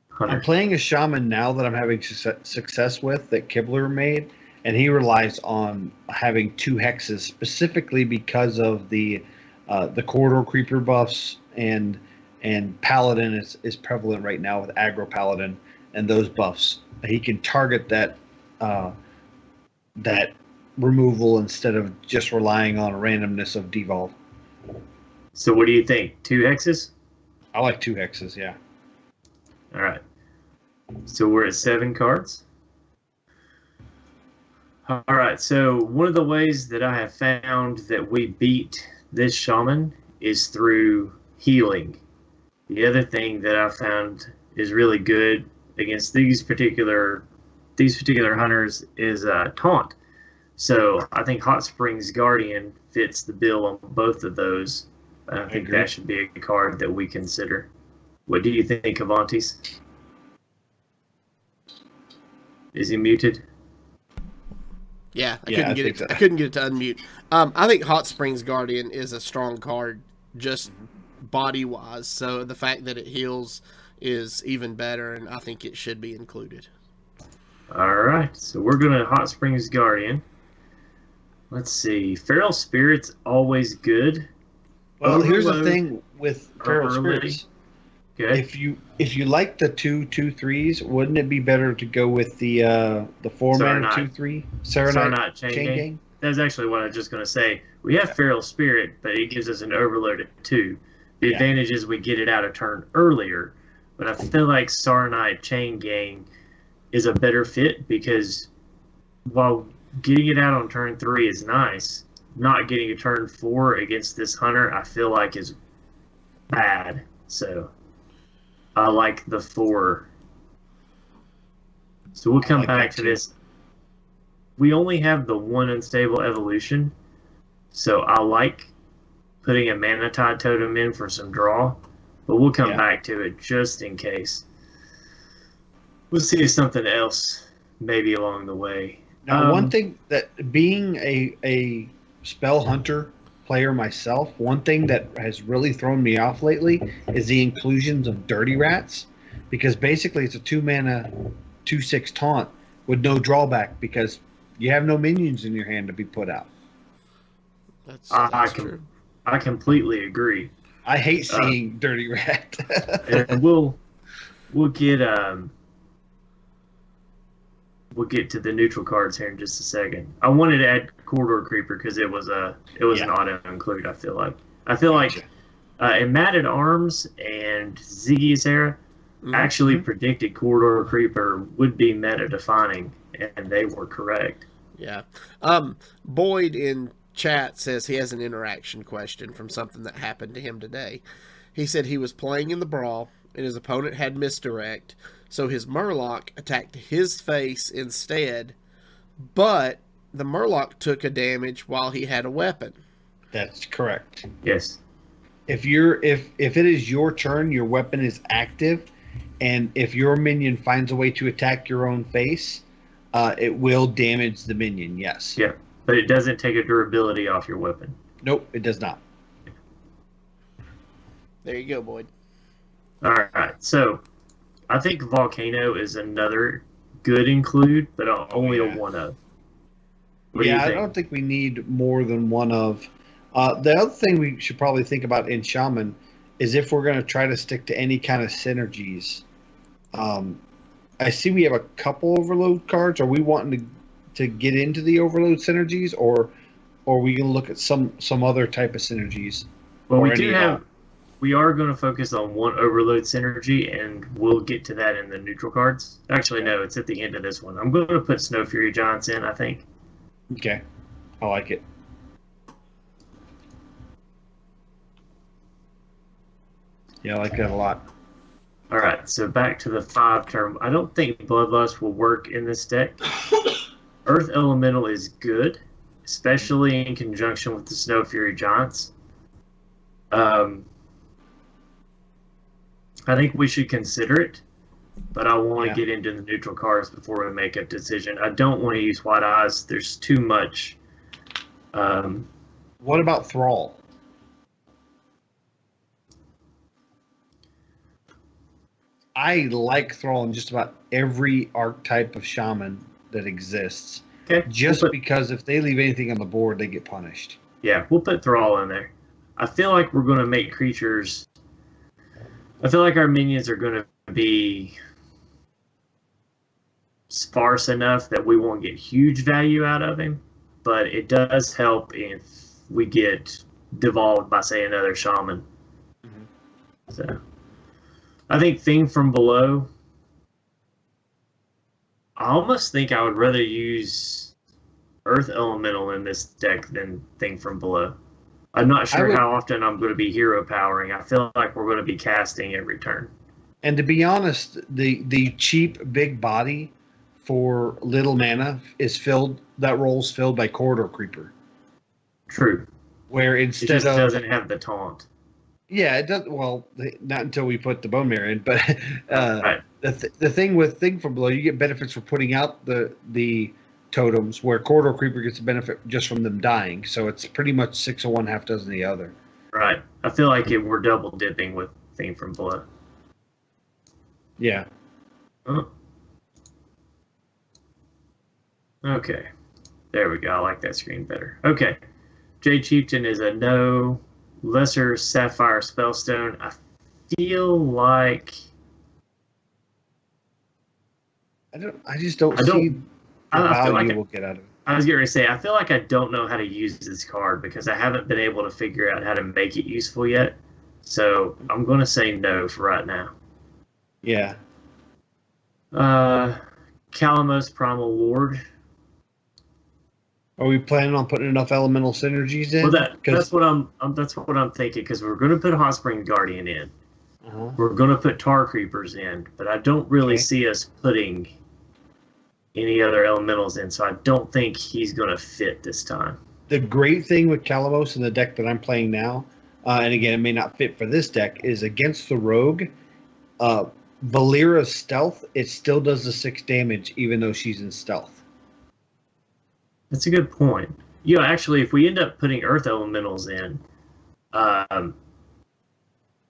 hunter. I'm playing a Shaman now that I'm having success with that Kibler made, and he relies on having 2 hexes specifically because of the corridor creeper buffs and Paladin is prevalent right now with aggro Paladin and those buffs. He can target that removal instead of just relying on randomness of devolve. So what do you think? 2 hexes? I like 2 hexes, yeah. All right. So we're at 7 cards. All right. So one of the ways that I have found that we beat this Shaman is through healing. The other thing that I found is really good against these particular hunters is taunt. So I think Hot Springs Guardian fits the bill on both of those. I think that should be a card that we consider. What do you think, Avantes? Is he muted? Yeah, I couldn't get it. So. I couldn't get it to unmute. I think Hot Springs Guardian is a strong card, just body wise. So the fact that it heals is even better, and I think it should be included. All right, so we're gonna Hot Springs Guardian. Let's see. Feral Spirit's always good. Well, here's the thing with Feral Spirits. Okay. If you like the 2/2/3s, wouldn't it be better to go with the 4-mana 2/3 Serenite Chain Gang? That's actually what I was just going to say. We have Feral Spirit, but it gives us an overload at 2. The advantage is we get it out of turn earlier, but I feel like Serenite Chain Gang is a better fit because while getting it out on turn 3 is nice, not getting a turn 4 against this hunter I feel like is bad. So I like the 4. So we'll come back to this. We only have the 1 unstable evolution, so I like putting a Mana Tide Totem in for some draw, but we'll come back to it just in case. We'll see something else maybe along the way. Now, one thing that being a spell hunter player myself, one thing that has really thrown me off lately is the inclusions of Dirty Rats, because basically it's a 2-mana 2/6 taunt with no drawback because you have no minions in your hand to be put out. That's true. I completely agree. I hate seeing Dirty Rat. And we'll get to the neutral cards here in just a second. I wanted to add Corridor Creeper because it was an auto include. I feel like and Mad at Arms and Ziggy's era actually predicted Corridor Creeper would be meta defining, and they were correct. Yeah. Boyd in chat says he has an interaction question from something that happened to him today. He said he was playing in the brawl and his opponent had misdirect, so his Murloc attacked his face instead, but the Murloc took a damage while he had a weapon. That's correct. Yes. If it is your turn, your weapon is active, and if your minion finds a way to attack your own face, it will damage the minion, yes. Yeah, but it doesn't take a durability off your weapon. Nope, it does not. There you go, Boyd. All right, so I think Volcano is another good include, but only a 1 of. I don't think we need more than 1 of. The other thing we should probably think about in Shaman is if we're going to try to stick to any kind of synergies. I see we have a couple overload cards. Are we wanting to get into the overload synergies, or we can look at some other type of synergies? Well, we are going to focus on 1 overload synergy, and we'll get to that in the neutral cards. Actually, no, it's at the end of this one. I'm going to put Snow Fury Giants in, I think. Okay. I like it. Yeah, I like that a lot. All right, so back to the 5-turn. I don't think Bloodlust will work in this deck. Earth Elemental is good, especially in conjunction with the Snow Fury Giants. I think we should consider it, but I want to get into the neutral cards before we make a decision. I don't want to use White Eyes. There's too much. What about Thrall? I like Thrall in just about every archetype of Shaman that exists. Okay. Just because if they leave anything on the board, they get punished. Yeah, we'll put Thrall in there. I feel like we're going to make creatures. I feel like our minions are going to be sparse enough that we won't get huge value out of him, but it does help if we get devolved by, say, another Shaman. Mm-hmm. So, I think Thing from Below. I almost think I would rather use Earth Elemental in this deck than Thing from Below. I'm not sure how often I'm going to be hero powering. I feel like we're going to be casting every turn. And to be honest, the cheap big body for little mana is filled. That role's filled by Corridor Creeper. True. Where instead it just doesn't have the taunt. Yeah, it does. Well, not until we put the Bone Marrow in. But right. the thing with Thing from Below, you get benefits for putting out the totems, where Corridor Creeper gets a benefit just from them dying. So it's pretty much 6 of one, half dozen of the other. Right. I feel like we're double dipping with Thing from Below. Yeah. Oh. Okay. There we go. I like that screen better. Okay. Jade Chieftain is a no. Lesser Sapphire Spellstone. I feel like I just don't see the value we'll get out of it. I was getting ready to say, I feel like I don't know how to use this card because I haven't been able to figure out how to make it useful yet. So I'm going to say no for right now. Yeah. Calamos Primal Lord. Are we planning on putting enough elemental synergies in? Well, that's what I'm thinking, because we're going to put Hot Spring Guardian in. Uh-huh. We're going to put Tar Creepers in, but I don't really see us putting any other elementals in, so I don't think he's going to fit this time. The great thing with Calamos in the deck that I'm playing now, and again, it may not fit for this deck, is against the Rogue, Valera's Stealth, it still does the 6 damage even though she's in Stealth. That's a good point. You know, actually, if we end up putting Earth Elementals in,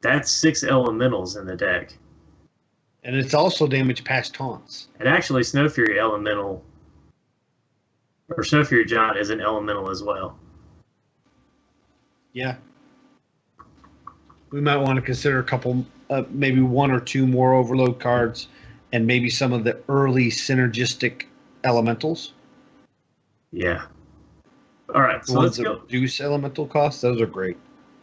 that's 6 Elementals in the deck. And it's also damage past taunts. And actually, Snow Fury Elemental, or Snow Fury Giant is an Elemental as well. Yeah. We might want to consider a couple, maybe 1 or 2 more Overload cards, and maybe some of the early synergistic Elementals. Yeah. All right. So let's go. Reduce elemental costs. Those are great.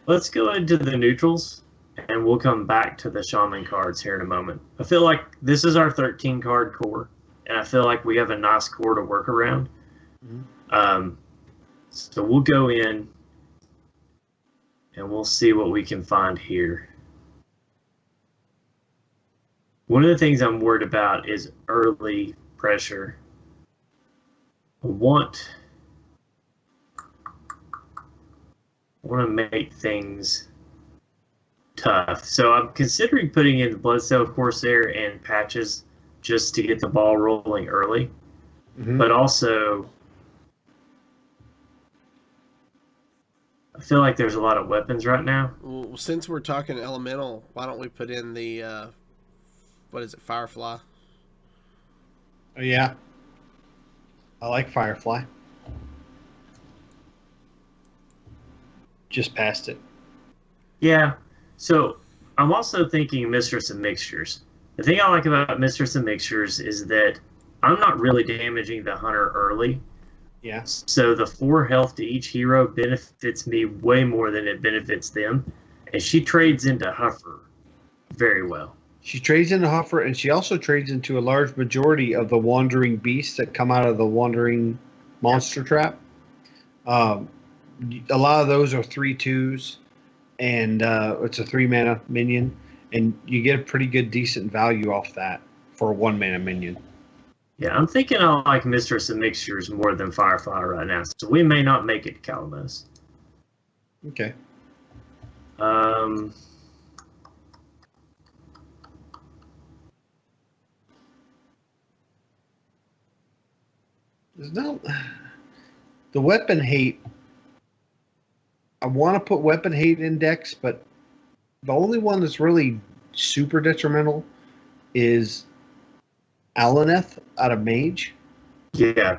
Let's go into the neutrals, and we'll come back to the Shaman cards here in a moment. I feel like this is our 13 card core, and I feel like we have a nice core to work around. Mm-hmm. So we'll go in, and we'll see what we can find here. One of the things I'm worried about is early pressure. I want to make things tough. So I'm considering putting in the Bloodsail Corsair and Patches just to get the ball rolling early. Mm-hmm. But also, I feel like there's a lot of weapons right now. Well, since we're talking elemental, why don't we put in the, what is it, Firefly? Oh, yeah. I like Firefly. Just passed it. Yeah. So I'm also thinking Mistress of Mixtures. The thing I like about Mistress of Mixtures is that I'm not really damaging the hunter early. Yeah. So the 4 health to each hero benefits me way more than it benefits them. And she trades into Huffer very well. She trades into Huffer, and she also trades into a large majority of the wandering beasts that come out of the wandering monster trap. A lot of those are 3/2s, and it's a 3 mana minion. and you get a pretty good, decent value off that for a 1-mana minion. Yeah, I'm thinking I like Mistress of Mixtures more than Firefly right now, so we may not make it to Calamus. Okay. There's no the weapon hate. I want to put weapon hate in decks, but the only one that's really super detrimental is Alaneth out of Mage. Yeah.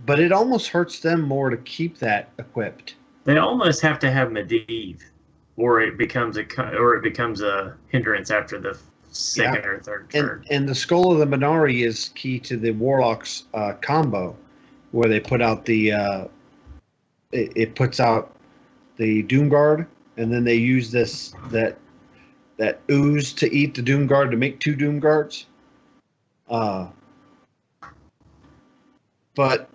But it almost hurts them more to keep that equipped. They almost have to have Medivh, or it becomes a hindrance after the second or third turn. And the Skull of the Minari is key to the Warlock's combo, where they put out the it puts out the Doomguard, and then they use that ooze to eat the Doomguard to make 2 Doomguards. But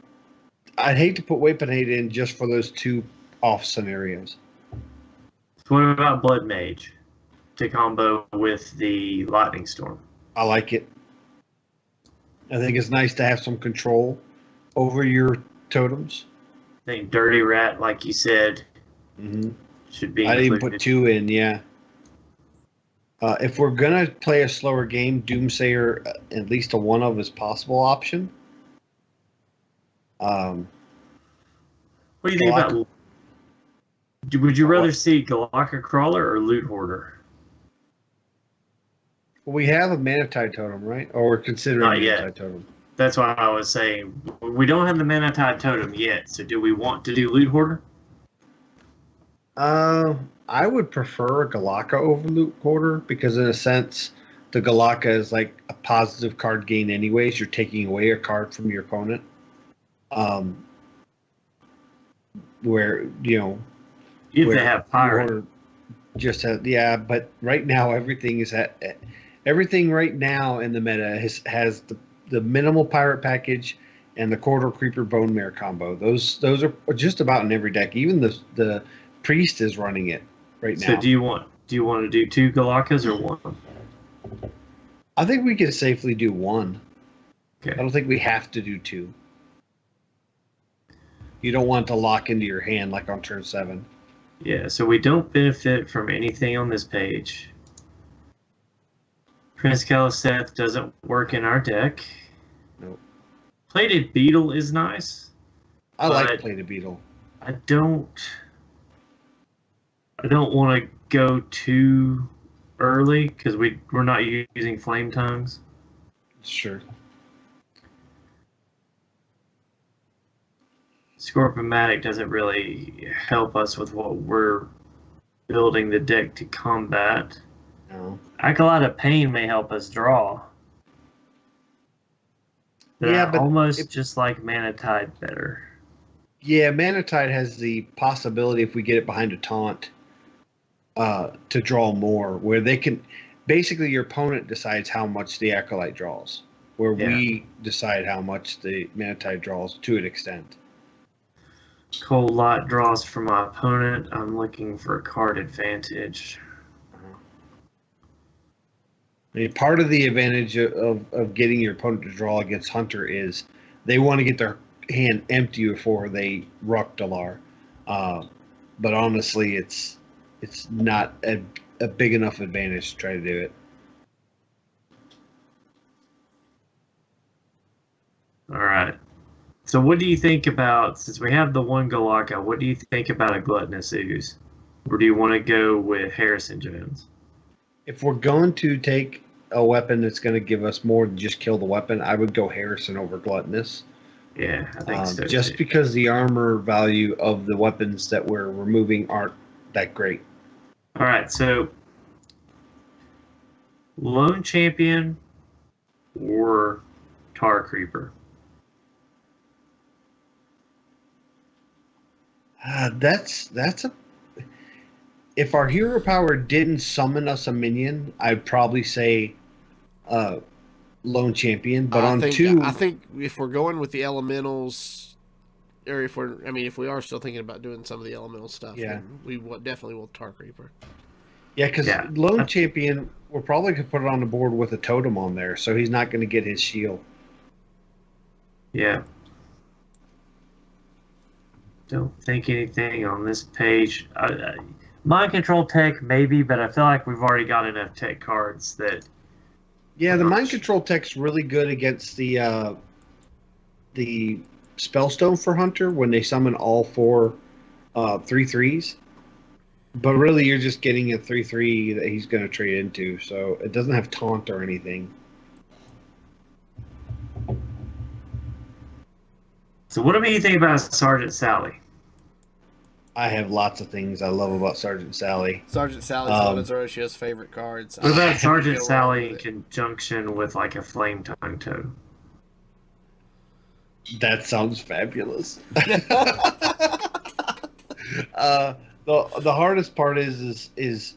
I'd hate to put Weapon Hate in just for those 2 off scenarios. So what about Blood Mage to combo with the Lightning Storm? I like it. I think it's nice to have some control over your totems. I think Dirty Rat, like you said, should be included. I didn't even put 2 in, yeah. If we're going to play a slower game, Doomsayer, at least a 1 of is possible option. What do you think about? Would you rather see Galaka Crawler or Loot Hoarder? Well, we have a Manatide totem, right? Or we're considering Not a yet. Manatide totem. That's why I was saying we don't have the Manatide totem yet. So do we want to do Loot Hoarder? I would prefer Galaka over Loot Hoarder because, in a sense, the Galaka is like a positive card gain anyways. You're taking away a card from your opponent. Where, If they have Pirate. Just has, but right now everything right now in the meta has the minimal Pirate package and the Corridor Creeper Bone Mare combo. Those are just about in every deck. Even the Priest is running it right now. So do you want to do 2 Galakas or 1? I think we can safely do 1. Okay. I don't think we have to do 2. You don't want to lock into your hand like on turn 7. Yeah, so we don't benefit from anything on this page. Prince Kaliseth doesn't work in our deck. Nope. Plated Beetle is nice. I like Plated Beetle. I don't want to go too early because we're not using Flame Tongues. Sure. Scorpomatic doesn't really help us with what we're building the deck to combat. No. Acolyte of Pain may help us draw. But I almost just like Manatide better. Yeah, Manatide has the possibility, if we get it behind a taunt, to draw more, where they can... Basically, your opponent decides how much the Acolyte draws, where we decide how much the Manatide draws to an extent. Cold Light draws for my opponent. I'm looking for a card advantage. I mean, part of the advantage of getting your opponent to draw against Hunter is they want to get their hand empty before they ruck Dalar. But honestly, it's not a big enough advantage to try to do it. All right. So what do you think about, since we have the 1 Galaka, what do you think about a Gluttonous Ooze? Or do you want to go with Harrison Jones? If we're going to take a weapon that's going to give us more than just kill the weapon, I would go Harrison over Gluttonous. Yeah, I think so. Just because the armor value of the weapons that we're removing aren't that great. All right, so Lone Champion or Tar Creeper? That's a. If our hero power didn't summon us a minion, I'd probably say Lone Champion. But I think if we're going with the elementals, or if we are still thinking about doing some of the elemental stuff, then we definitely will Tar Creeper. Yeah, because Yeah. Lone Champion, we're probably going to put it on the board with a totem on there, so he's not going to get his shield. Yeah. Don't think anything on this page. Mind control tech, maybe, but I feel like we've already got enough tech cards that. Yeah, the mind control tech's really good against the Spellstone for Hunter when they summon all 4 3/3s. But really, you're just getting a 3/3 that he's going to trade into, so it doesn't have taunt or anything. So, what do you think about Sergeant Sally? I have lots of things I love about Sergeant Sally. Sergeant Sally's one of Zorochia's favorite cards. What about I Sergeant go along Sally in with it. conjunction with like a flame tongue totem? That sounds fabulous. The hardest part is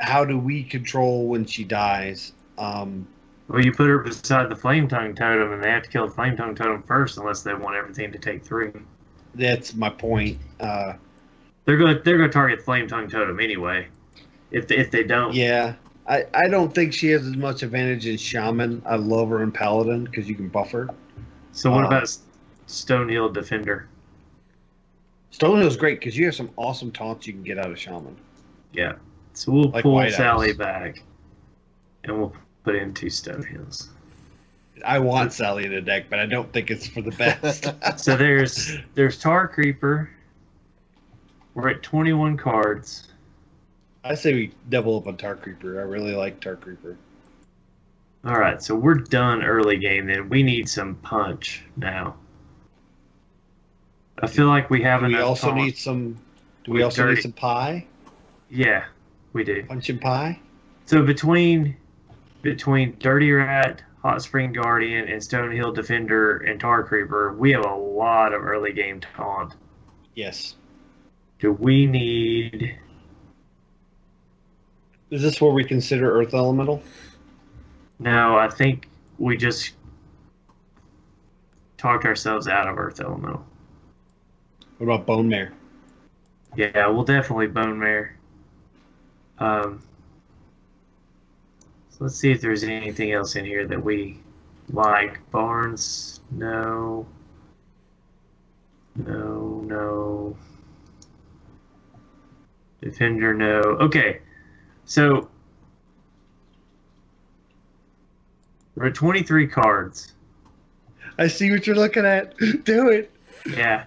how do we control when she dies? Well, you put her beside the flame tongue totem, and they have to kill the flame tongue totem first, unless they want everything to take 3. That's my point. They're gonna target flame tongue totem anyway. If they don't, Yeah, I don't think she has as much advantage in Shaman. I love her in Paladin because you can buff her. So what about Stonehill Defender? Stonehill's great because you have some awesome taunts you can get out of Shaman. Yeah. So we'll Like pull White Sally Eyes. back, and we'll put in 2 Stonehills. I want Sally in the deck, but I don't think it's for the best. So there's Tar Creeper. We're at 21 cards. I say we double up on Tar Creeper. I really like Tar Creeper. All right, so we're done early game. Then we need some punch now. I feel like we have Do we enough. also taunt. need some? Do we With also dirty- need some pie? Yeah, we do. Punch and pie. So between Dirty Rat, Hot Spring Guardian, and Stonehill Defender and Tar Creeper, we have a lot of early game taunt. Yes. Do we need? Is this where we consider Earth Elemental? No, I think we just talked ourselves out of Earth Elemental. What about Bone Mare? Yeah, we'll definitely Bone Mare. So let's see if there's anything else in here that we like. Barnes, no. No. Defender, no. Okay, so we're at 23 cards. I see what you're looking at. Do it. Yeah,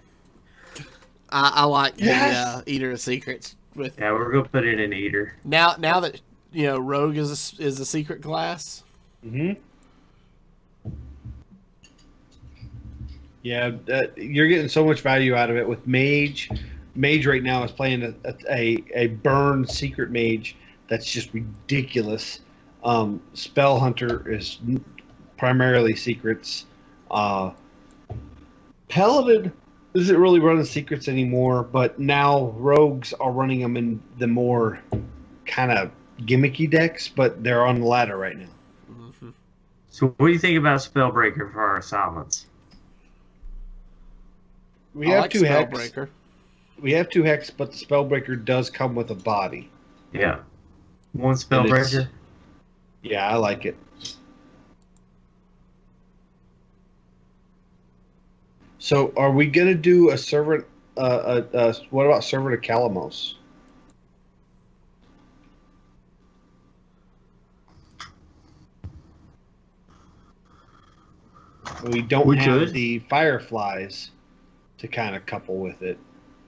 I like Yes! the Eater of Secrets. With yeah, we're gonna put in an Eater. now that Rogue is a secret class. Mm-hmm. Yeah, you're getting so much value out of it with Mage. Mage right now is playing a burn secret mage that's just ridiculous. Spell Hunter is primarily secrets. Paladin isn't really running secrets anymore, but now rogues are running them in the more kind of gimmicky decks, but they're on the ladder right now. Mm-hmm. So what do you think about Spellbreaker for our silence? We I have like 2 hex. Spellbreaker. We have 2 hex, but the Spellbreaker does come with a body. Yeah, one And it's- Spellbreaker. Yeah, I like it. So, are we gonna do a servant? What about Servant of Calamos? We don't We have could. the Fireflies to kind of couple with it.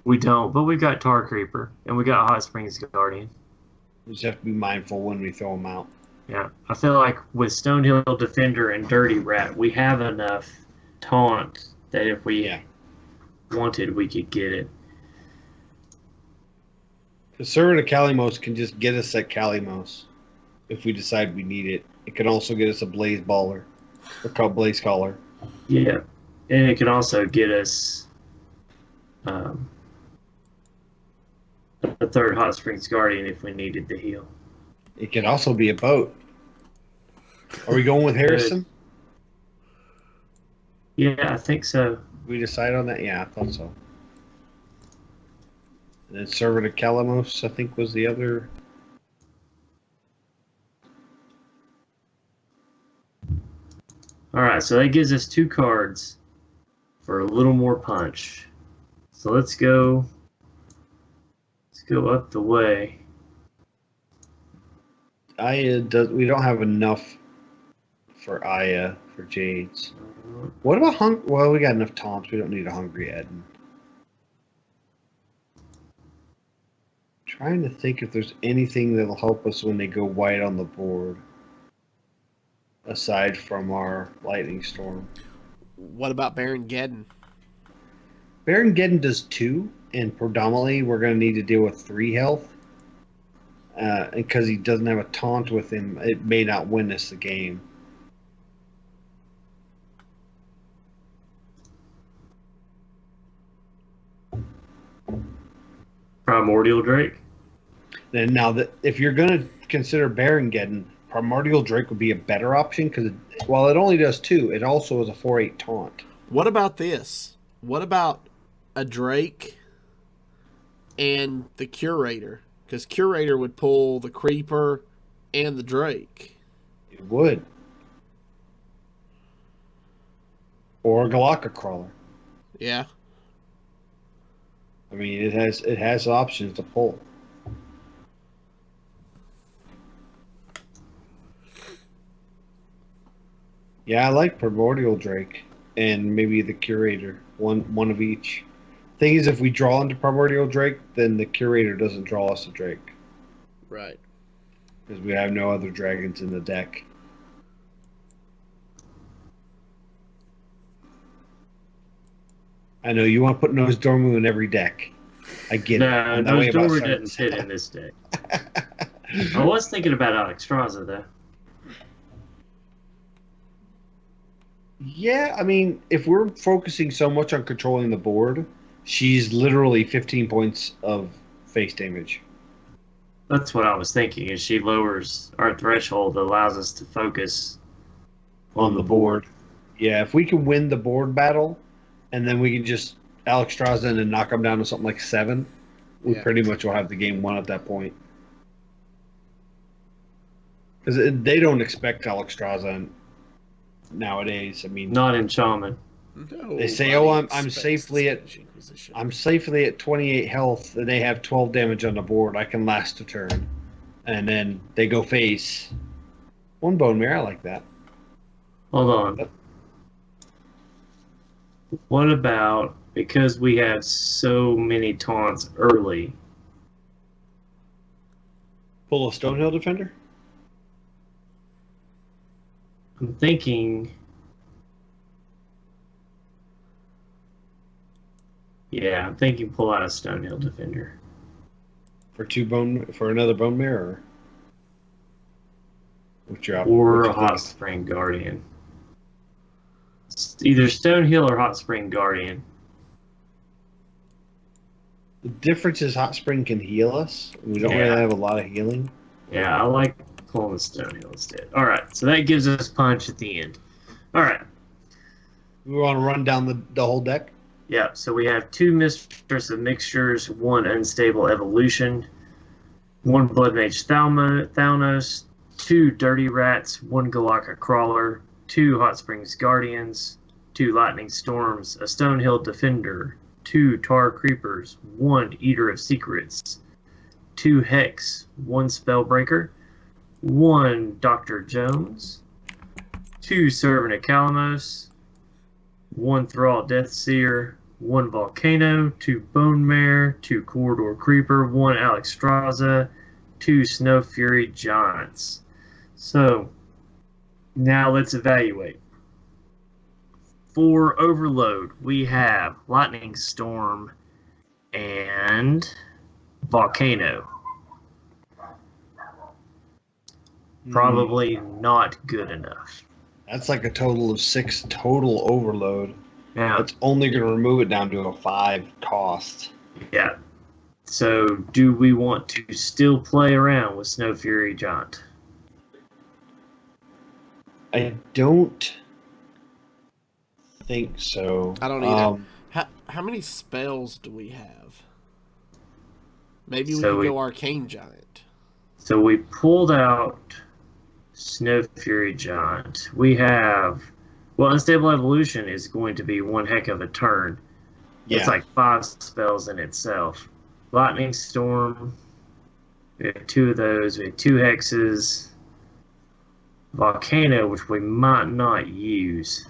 We don't, but we've got Tar Creeper and we got Hot Springs Guardian. We just have to be mindful when we throw them out. Yeah, I feel like with Stonehill Defender and Dirty Rat, we have enough taunt that if we Yeah. wanted, we could get it. The Servant of Calamos can just get us at Calamos if we decide we need it. It can also get us a Blaze Baller or called Blaze Caller. Yeah, and it can also get us a third Hot Springs Guardian if we needed the heal. It can also be a boat. Are we going with Harrison? Yeah, I think so. We decide on that? Yeah, I thought so. And then Servant of Calamos, I think, was the other. All right, so that gives us 2 cards for a little more punch. So let's go up the way. Aya does. We don't have enough for Aya for Jades. What about Well, we got enough taunts. We don't need a Hungry Eden. Trying to think if there's anything that'll help us when they go white on the board, aside from our Lightning Storm. What about Baron Geddon? Baron Geddon does 2, and predominantly we're going to need to deal with 3 health. Because he doesn't have a taunt with him, it may not win us the game. Primordial Drake. And now, if you're going to consider Baron Geddon, Primordial Drake would be a better option because while it only does 2, it also is a 4/8 taunt. What about this? What about a Drake and the Curator? Because Curator would pull the Creeper and the Drake. It would. Or a Galactic Crawler. Yeah. I mean, it has options to pull. Yeah, I like Primordial Drake and maybe the Curator. One of each. Thing is, if we draw into Primordial Drake, then the Curator doesn't draw us a Drake. Right. Because we have no other dragons in the deck. I know you want to put Nosdormu in every deck. I get it. No, Nosdormu doesn't fit in this deck. I was thinking about Alexstrasza, though. Yeah, I mean, if we're focusing so much on controlling the board, she's literally 15 points of face damage. That's what I was thinking, is she lowers our threshold that allows us to focus on the board. Yeah, if we can win the board battle, and then we can just Alexstrasza and knock them down to something like 7, we pretty much will have the game won at that point. Because they don't expect Alexstrasza nowadays. I mean, not in Shaman. They say, "Oh, I'm safely at 28 health, and they have 12 damage on the board. I can last a turn," and then they go face 1 bone marrow. I like that. Hold on. What about, because we have so many taunts early, pull a Stonehill Defender? I'm thinking, pull out a Stonehill Defender for another bone marrow. Or a Hot Spring Guardian. It's either Stonehill or Hot Spring Guardian. The difference is Hot Spring can heal us. We don't really have a lot of healing. Yeah, I like pulling the Stonehill instead. All right, so that gives us punch at the end. All right. We want to run down the whole deck? Yeah, so we have 2 Mistress of Mixtures, 1 Unstable Evolution, 1 Blood Mage Thalnos, 2 Dirty Rats, 1 Galactic Crawler, 2 Hot Springs Guardians, 2 Lightning Storms, a Stonehill Defender, 2 Tar Creepers, 1 Eater of Secrets, 2 Hex, 1 Spellbreaker, 1 Dr. Jones, 2 Servant of Calamos, 1 Thrall Deathseer, 1 Volcano, 2 Bone Mare, 2 Corridor Creeper, 1 Alexstrasza, 2 Snow Fury Giants. So, now let's evaluate. For Overload, we have Lightning Storm and Volcano. Probably not good enough. That's like a total of 6 total Overload. Yeah. That's only going to remove it down to a 5 cost. Yeah. So, do we want to still play around with Snow Fury Giant? I don't think so. I don't either. How many spells do we have? Maybe we So could we- go Arcane Giant. So we pulled out Snow Fury Giant. We have, well, Unstable Evolution is going to be one heck of a turn. Yeah. It's like 5 spells in itself. Lightning Storm. We have 2 of those. We have 2 hexes. Volcano, which we might not use.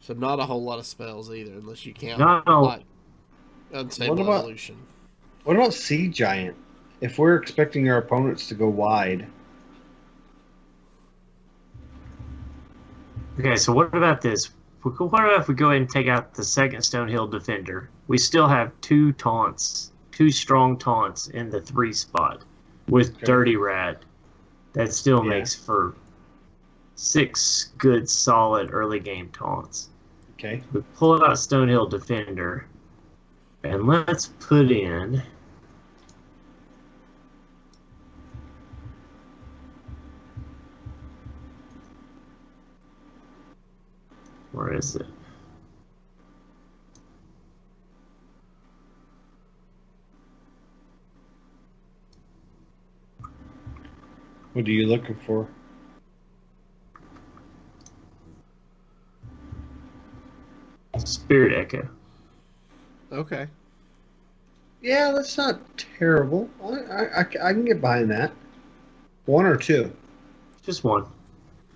So not a whole lot of spells either, unless you count No. like Unstable What about- Evolution. What about Sea Giant? If we're expecting our opponents to go wide, Okay, so what about this? What about if we go ahead and take out the second Stonehill Defender? We still have 2 taunts, 2 strong taunts in the 3 spot with Okay. Dirty Rat. That still Yeah. makes for 6 good, solid early game taunts. okay. We pull out Stonehill Defender, and let's put in. Where is it? What are you looking for? Spirit Echo. Okay. Yeah, that's not terrible. I can get behind that. 1 or 2. Just 1.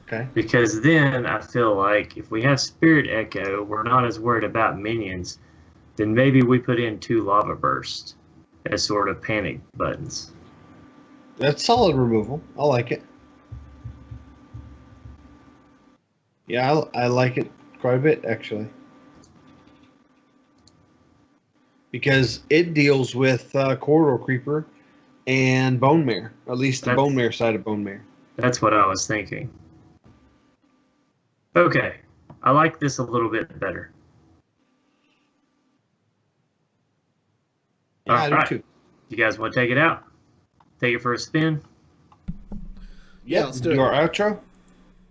Okay. Because then I feel like if we have Spirit Echo, we're not as worried about minions. Then maybe we put in 2 Lava Burst as sort of panic buttons. That's solid removal. I like it. Yeah, I like it quite a bit, actually. Because it deals with Corridor Creeper and Bone Mare. At least the That's- Bone Mare side of Bone Mare. That's what I was thinking. Okay, I like this a little bit better. Yeah, I do Alright. too. You guys want to take it out? Take it for a spin? Yeah, let's do it. our outro?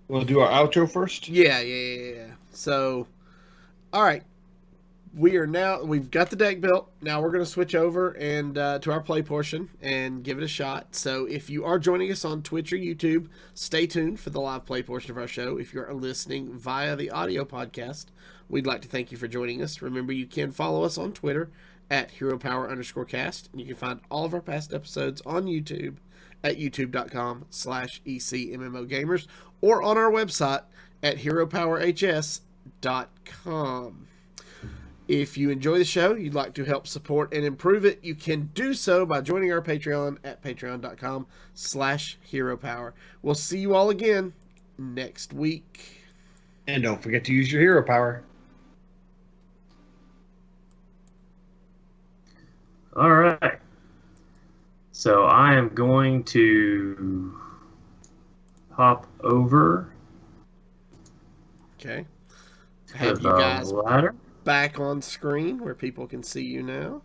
We'll do our outro first? Yeah. So, all right. We've got the deck built. Now we're going to switch over and to our play portion and give it a shot. So if you are joining us on Twitch or YouTube, stay tuned for the live play portion of our show. If you're listening via the audio podcast, we'd like to thank you for joining us. Remember, you can follow us on Twitter at HeroPower_cast. And you can find all of our past episodes on YouTube at youtube.com/ECMMOGamers or on our website at HeroPowerHS.com. If you enjoy the show, you'd like to help support and improve it, you can do so by joining our Patreon at patreon.com/HeroPower. We'll see you all again next week. And don't forget to use your hero power. All right. So I am going to hop over Okay. to Have the you guys ladder. back on screen where people can see you now.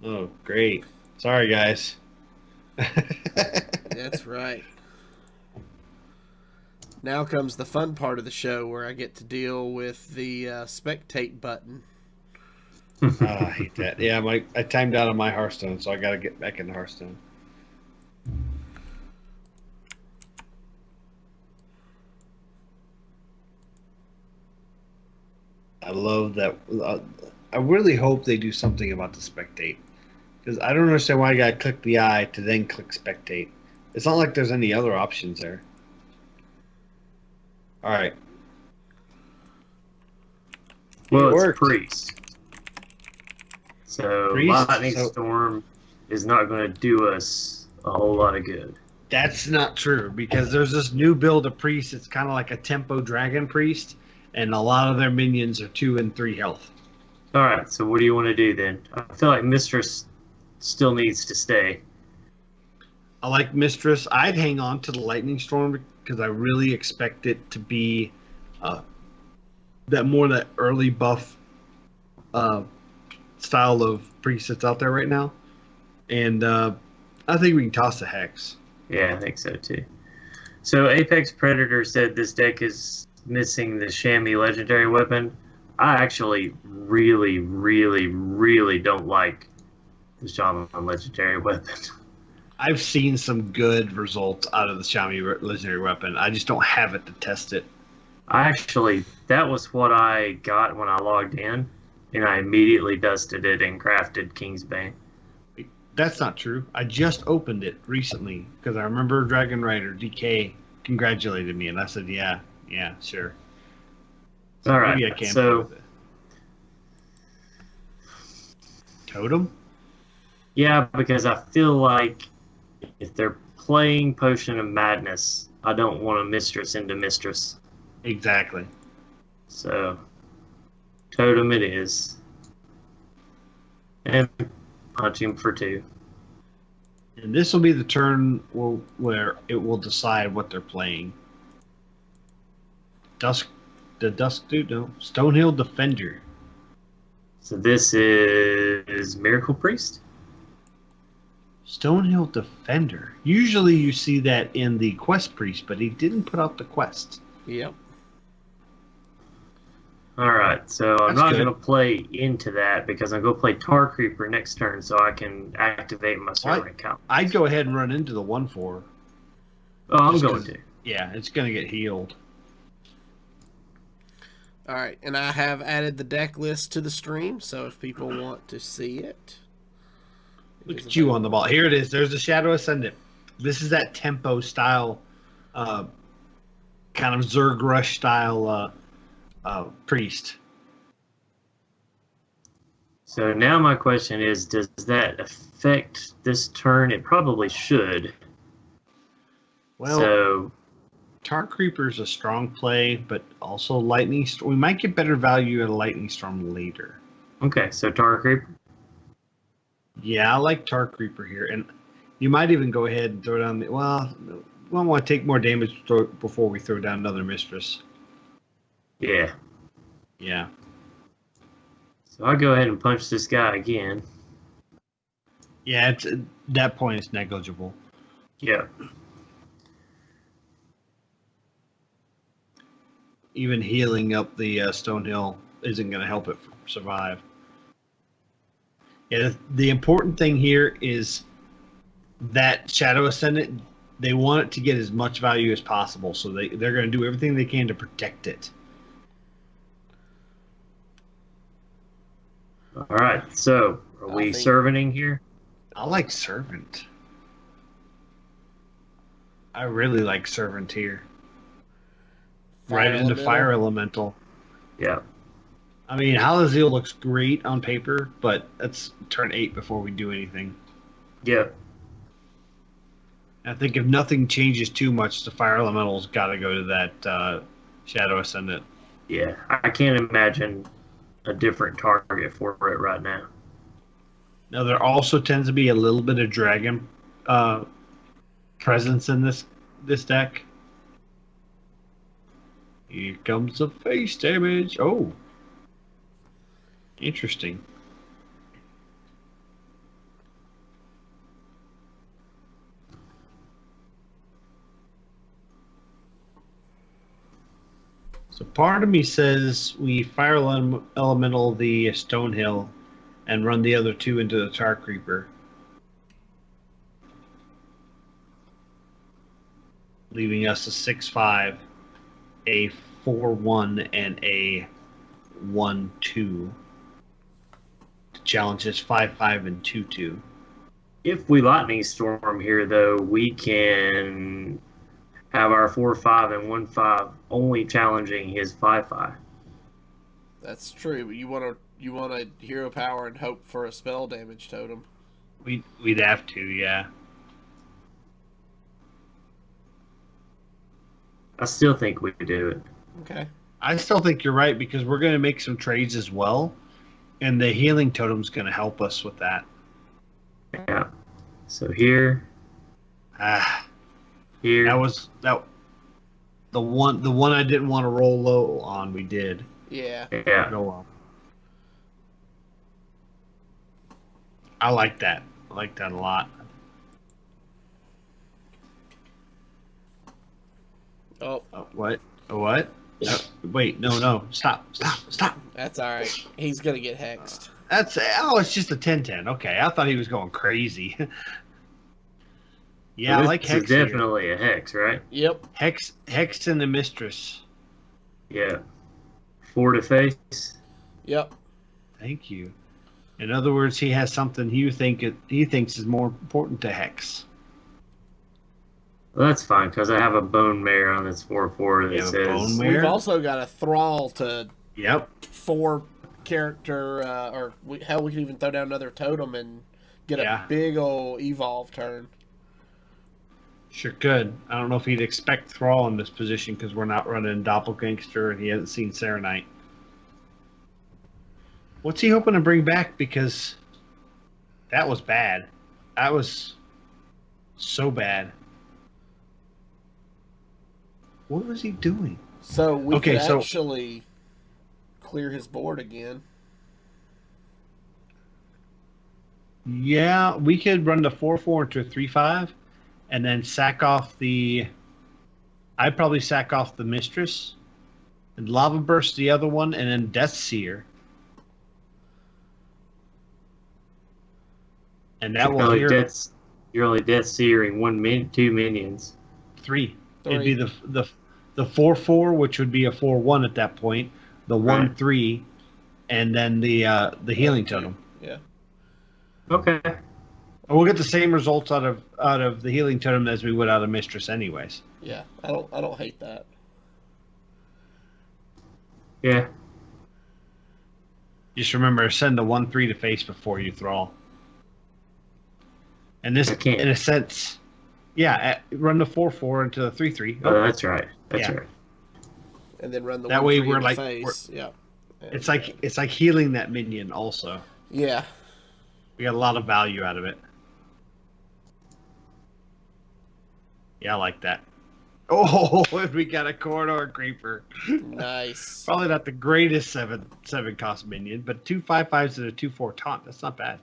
Oh, great. Sorry, guys. That's right. Now comes the fun part of the show where I get to deal with the spectate button. Oh, I hate that. Yeah, I timed out on my Hearthstone, so I got to get back into Hearthstone. I love that. I really hope they do something about the spectate, because I don't understand why I got to click the eye to then click spectate. It's not like there's any other options there. All right. Well, It it's worked. priest. So Priest? lightning So- storm is not going to do us a whole lot of good. That's not true, because there's this new build of priest. It's kind of like a tempo dragon priest, and a lot of their minions are 2 and 3 health. All right. So what do you want to do then? I feel like Mistress still needs to stay. I like Mistress. I'd hang on to the lightning storm because I really expect it to be that early buff style of priest that's out there right now, and I think we can toss the hex. Yeah, I think so too. So Apex Predator said this deck is missing the Chamois legendary weapon. I actually really don't like the Shaman legendary weapon. I've seen some good results out of the Shaman legendary weapon. I just don't have it to test it. That was what I got when I logged in, and I immediately dusted it and crafted Kingsbane. That's not true. I just opened it recently because I remember Dragon Rider DK congratulated me, and I said, "Yeah, sure." So all right, maybe I can so play with it. Totem? yeah, because I feel like if they're playing Potion of Madness, I don't want a Mistress into Mistress. Exactly. So, Totem it is. And punch him for 2. And this will be the turn where it will decide what they're playing. The Dusk dude? No. Stonehill Defender. So this is Miracle Priest? Stonehill Defender. Usually you see that in the Quest Priest, but he didn't put out the quest. Yep. Alright, so I'm That's not good. going to play into that because I'm going to play Tar Creeper next turn so I can activate my servant account. I'd go ahead and run into the 1/4. Oh, I'm Just going 'cause- to. Yeah, it's going to get healed. All right, and I have added the deck list to the stream, so if people want to see it. Look at you on the ball. Here it is. There's the Shadow Ascendant. This is that tempo style, kind of Zerg Rush style priest. So now my question is, does that affect this turn? It probably should. Well, So, Tar Creeper's a strong play, but also Lightning Storm. We might get better value at a Lightning Storm later. okay, so Tar Creeper. Yeah, I like Tar Creeper here, and you might even go ahead and throw down. We don't want to take more damage before we throw down another Mistress. Yeah. Yeah. So I'll go ahead and punch this guy again. Yeah, it's at that point it's negligible. Yeah. Even healing up the Stonehill isn't going to help it survive. Yeah, the important thing here is that Shadow Ascendant, they want it to get as much value as possible, so they're going to do everything they can to protect it. All right. So are we servanting here? I like Servant. I really like Servant here. Right into Fire Elemental. Yeah. I mean, Halazil looks great on paper, but that's turn 8 before we do anything. Yeah. I think if nothing changes too much, the Fire Elemental's got to go to that Shadow Ascendant. Yeah. I can't imagine a different target for it right now. Now, there also tends to be a little bit of dragon presence in this deck. Here comes the face damage. Oh. Interesting. So part of me says we Fire Elemental the Stonehill and run the other two into the Tar Creeper. Leaving us a 6/5, a 4/1, and a 1/2. To challenge this 5/5 and 2/2. If we Lightning Storm here, though, we can have our 4/5 and 1/5 only challenging his 5/5. That's true, but you want to hero power and hope for a spell damage totem. We'd have to, yeah. I still think we could do it. Okay. I still think you're right because we're going to make some trades as well, and the healing totem's going to help us with that. Yeah. So here, here. That was the one I didn't want to roll low on. We did. Yeah. Yeah. Go well. I like that. I like that a lot. Oh, What? What? No, wait, no. Stop. that's all right. He's gonna get hexed. It's just a 10/10. Okay, I thought he was going crazy. Yeah, So I this like is Hex here. definitely a hex, right? Yep. Hex and the Mistress. Yeah. 4 to face. Yep. Thank you. In other words, he has something he thinks is more important to Hex. Well, that's fine because I have a bone mare on this 4/4 that You have a bone says mare? We've also got a thrall to Yep. 4 character, hell, we can even throw down another totem and get a big old evolve turn. Sure could. I don't know if he'd expect Thrall in this position because we're not running Doppelgangster and he hasn't seen Serenite. What's he hoping to bring back? Because that was bad. That was so bad. What was he doing? So we could actually clear his board again. Yeah, we could run the 4/4 into a 3/5 and then sack off the... I'd probably sack off the Mistress and Lava Burst the other one and then Death Seer. And that will you're only Death Seering 2 minions. 3. It'd be the 4/4, which would be a 4/1 at that point, the 1/3, and then the healing totem. Yeah. Okay. We'll get the same results out of the healing totem as we would out of Mistress, anyways. Yeah, I don't hate that. Yeah. Just remember, send the 1/3 to face before you Thrall. And this, in a sense, run the 4/4 into the 3/3. Oh, that's right. That's right. And then run the that way 1/3 we're into like face. Yeah. It's like healing that minion also. Yeah. We got a lot of value out of it. Yeah, I like that. Oh, we got a corridor creeper. Nice. Probably not the greatest 7 cost minion, but 2 5/5s and a 2/4 taunt. That's not bad.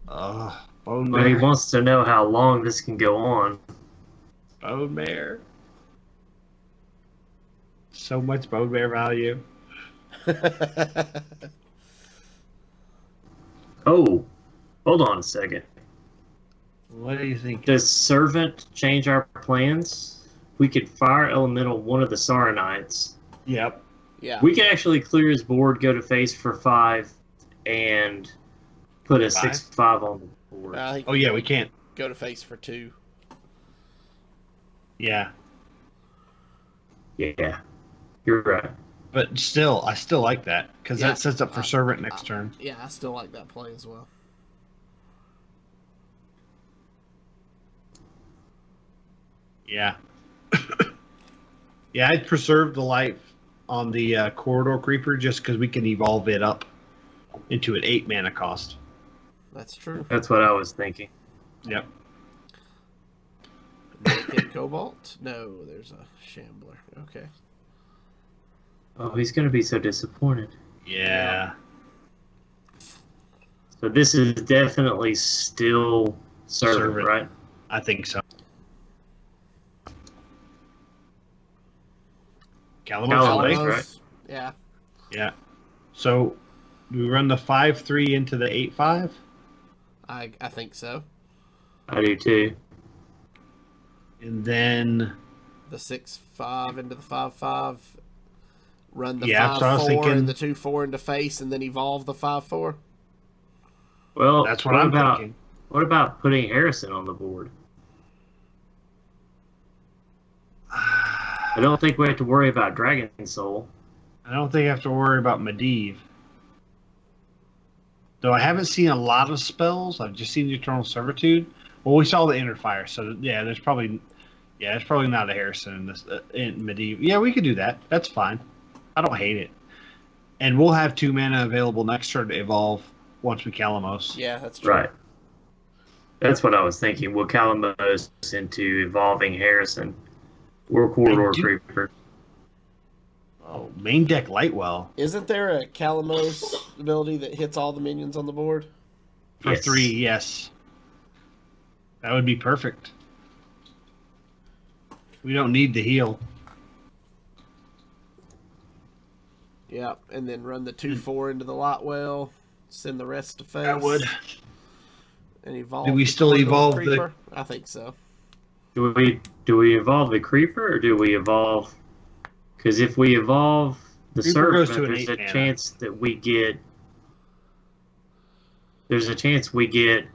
Bone mare. Well, he wants to know how long this can go on. Bone mare. So much bone mare value. Oh, hold on a second. What do you think? Does Servant change our plans? We could fire elemental one of the Saranites. Yep. Yeah. We can actually clear his board, go to face for 5, and put a 6/5 on the board. We can't. Go to face for 2. Yeah. Yeah. You're right. But still, I still like that because that sets up for Servant next turn. Yeah, I still like that play as well. Yeah. Yeah, I'd preserve the life on the Corridor Creeper just because we can evolve it up into an 8 mana cost. That's true. That's what I was thinking. Yep. Naked Cobalt? No, there's a Shambler. Okay. Oh, he's going to be so disappointed. Yeah. So this is definitely still Servant, right? I think so. Calamos, right? Yeah. Yeah. So, do we run the 5/3 into the 8/5? I think so. I do too. And then the 6/5 into the 5/5. Run the so I was 5/4 thinking, and the 2/4 into face, and then evolve the 5/4. Well, that's what I'm thinking. What about putting Harrison on the board? I don't think we have to worry about Dragon Soul. I don't think I have to worry about Medivh. Though I haven't seen a lot of spells. I've just seen Eternal Servitude. Well, we saw the Inner Fire, so there's probably not a Harrison in this in Medivh. Yeah, we could do that. That's fine. I don't hate it. And we'll have 2 mana available next turn to evolve once we Calamos. Yeah, that's true. Right. That's what I was thinking. We'll Calamos into evolving Harrison. Or Corridor Creeper. Oh, main deck Lightwell. Isn't there a Calamos ability that hits all the minions on the board? For 3, yes. That would be perfect. We don't need the heal. Yeah, and then run the 2/4 into the Lotwell. Send the rest to face. I would. And evolve. Do we the still Corridor evolve Creeper? I think so. Do we evolve the creeper or do we evolve? Because if we evolve the Creeper goes serpent, to an there's 8 a mana. chance that we get. There's a chance we get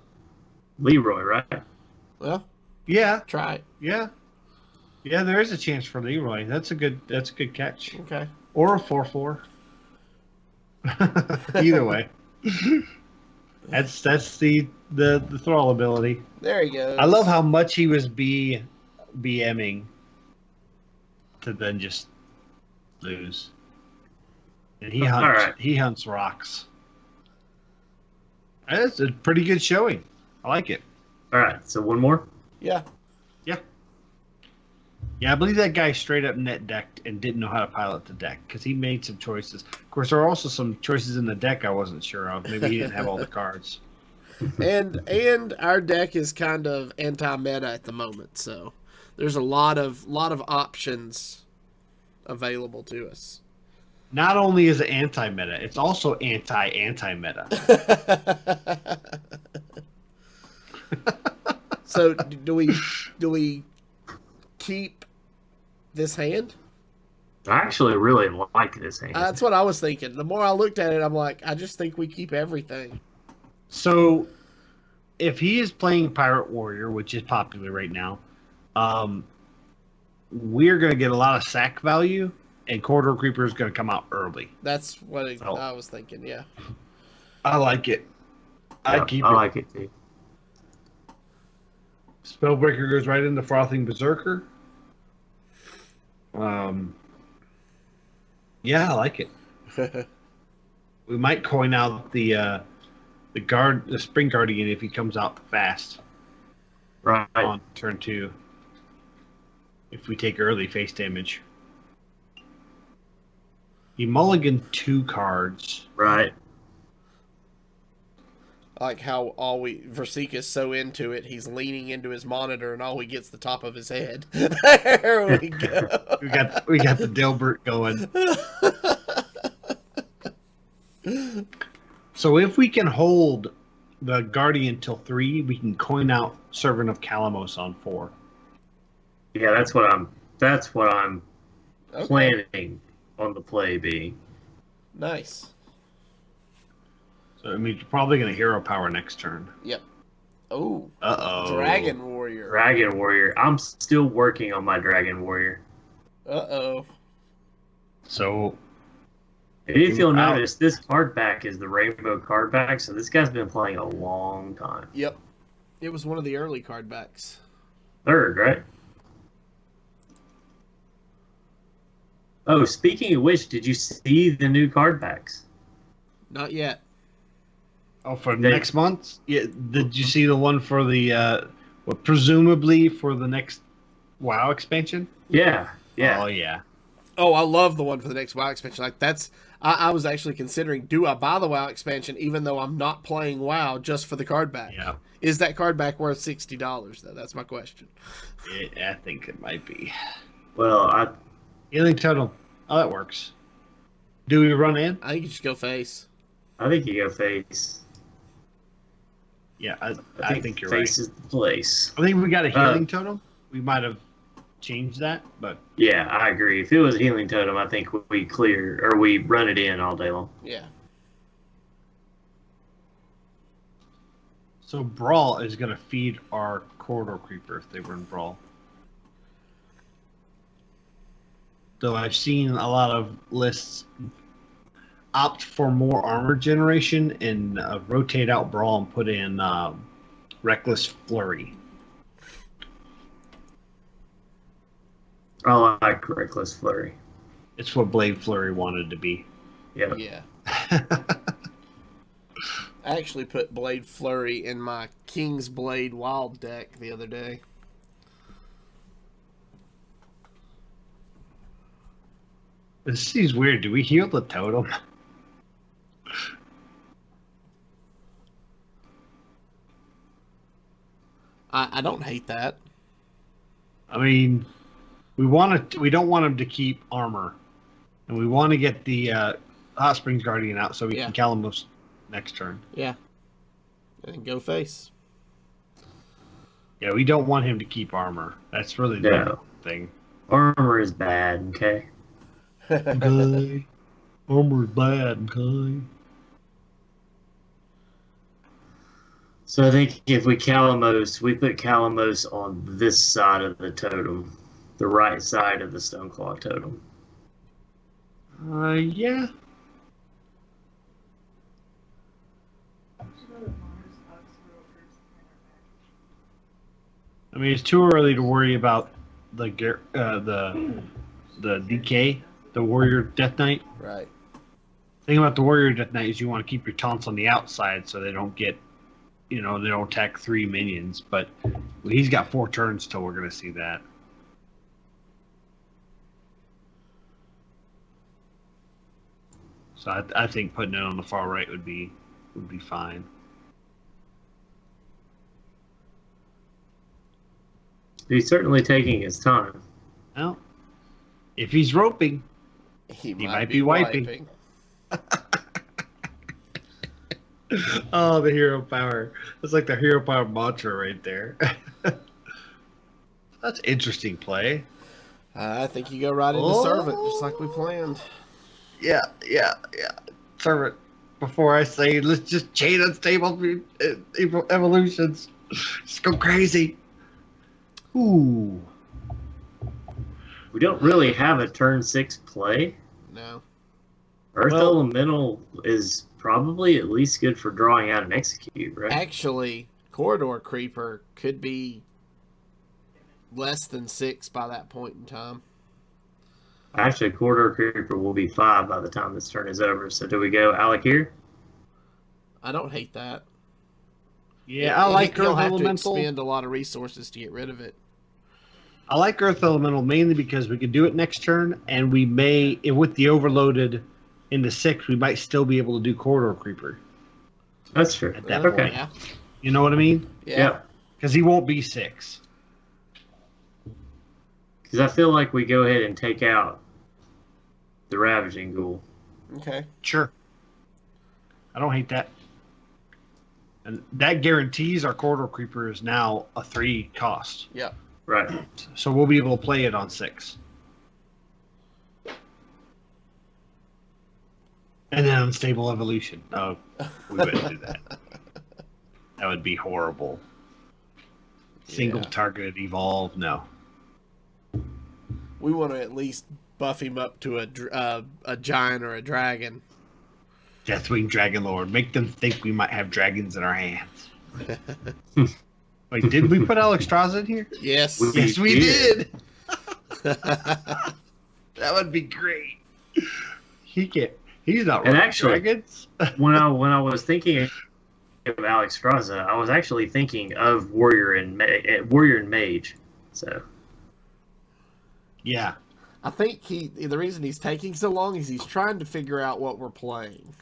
Leroy, right? Well, Yeah, try it. yeah, yeah. There is a chance for Leroy. That's a good catch. Okay. Or a 4/4. Either way. That's the thrall ability. There he goes. I love how much he was BMing to then just lose. And he hunts rocks. That's a pretty good showing. I like it. All right, so one more. Yeah. Yeah, I believe that guy straight up net decked and didn't know how to pilot the deck because he made some choices. Of course, there are also some choices in the deck I wasn't sure of. Maybe he didn't have all the cards. And our deck is kind of anti-meta at the moment, so there's a lot of options available to us. Not only is it anti-meta, it's also anti-meta. So do we keep this hand? I actually really like this hand. That's what I was thinking. The more I looked at it, I'm like, I just think we keep everything. So, if he is playing Pirate Warrior, which is popular right now, we're going to get a lot of sack value, and Corridor Creeper is going to come out early. That's what I was thinking, yeah. I like it. I like it too. Spellbreaker goes right into Frothing Berserker. Yeah, I like it. We might coin out the Spring Guardian if he comes out fast. Right. On turn 2. If we take early face damage. He mulliganed 2 cards. Right. Like how Versika's so into it, he's leaning into his monitor and all we get's the top of his head. There we go. we got the Dilbert going. So if we can hold the Guardian till 3, we can coin out Servant of Calamos on 4. Yeah, that's what I'm planning on the play being. Nice. So I mean, you're probably going to hero power next turn. Yep. Oh. Uh-oh. Dragon Warrior. Dragon Warrior. I'm still working on my Dragon Warrior. Uh-oh. So And if you'll notice, this card back is the Rainbow card back, so this guy's been playing a long time. Yep. It was one of the early card backs. 3rd, right? Oh, speaking of which, did you see the new card backs? Not yet. Oh, for next month? Yeah. Did you see the one for the presumably for the next WoW expansion? Yeah. Oh yeah. Oh, I love the one for the next WoW expansion. Like that's, I was actually considering, do I buy the WoW expansion even though I'm not playing WoW just for the card back? Yeah. Is that card back worth $60 though? That's my question. I think it might be. Well, Healing Totem. Oh, that works. Do we run in? I think you just go face. I think you go face. Yeah, I think you're face right. is the place. I think we got a healing totem. We might have changed that, but Yeah, I agree. If it was a healing totem, I think we run it in all day long. Yeah. so Brawl is going to feed our Corridor Creeper if they run Brawl. Though I've seen a lot of lists opt for more armor generation and rotate out Brawl and put in Reckless Flurry. I like Reckless Flurry. It's what Blade Flurry wanted to be. Yep. Yeah. I actually put Blade Flurry in my King's Blade Wild deck the other day. This seems weird. Do we heal the totem? I don't hate that. I mean, we don't want him to keep armor, and we want to get the Hot Springs Guardian out so we Yeah. can Calamos next turn. Yeah. And go face. Yeah, we don't want him to keep armor. That's really the No. thing. Armor is bad, okay? Okay. Armor is bad, okay. So I think if we Calamos, we put Calamos on this side of the totem, the right side of the Stoneclaw totem. Yeah. I mean, it's too early to worry about the DK, the Warrior Death Knight. Right. The thing about the Warrior Death Knight is you want to keep your taunts on the outside so they don't get, they don't attack 3 minions. But he's got 4 turns till we're going to see that. So I think putting it on the far right would be fine. He's certainly taking his time. Well, if he's roping, He might be wiping. Oh, the hero power. That's like the hero power mantra right there. That's interesting play. I think you go right into Servant, just like we planned. Yeah. Servant. Before I say, let's just chain unstable evolutions. Just go crazy. Ooh. We don't really have a turn 6 play. No. Earth Elemental is probably at least good for drawing out an execute, right? Actually, Corridor Creeper could be less than 6 by that point in time. Actually, Corridor Creeper will be 5 by the time this turn is over. So do we go Alec here? I don't hate that. Yeah, I like He'll Earth have to Elemental. expend a lot of resources to get rid of it. I like Earth Elemental mainly because we could do it next turn, and we may, with the overloaded into 6, we might still be able to do Corridor Creeper. That's true. At that Okay. point. Yeah. You know what I mean? Yeah. Because he won't be 6. Because I feel like we go ahead and take out the Ravaging Ghoul. Okay. Sure. I don't hate that. And that guarantees our Corridor Creeper is now a 3 cost. Yep. Right. So we'll be able to play it on 6. And then Unstable Evolution. Oh, we wouldn't do that. That would be horrible. Single targeted evolve, no. We want to at least buff him up to a giant or a dragon. Deathwing Dragon Lord. Make them think we might have dragons in our hands. Wait, did we put Alexstrasza in here? Yes. Yes, we did. That would be great. He's not And running actually, dragons. when I was thinking of Alexstrasza, I was actually thinking of Warrior and Mage. So Yeah. I think the reason he's taking so long is he's trying to figure out what we're playing.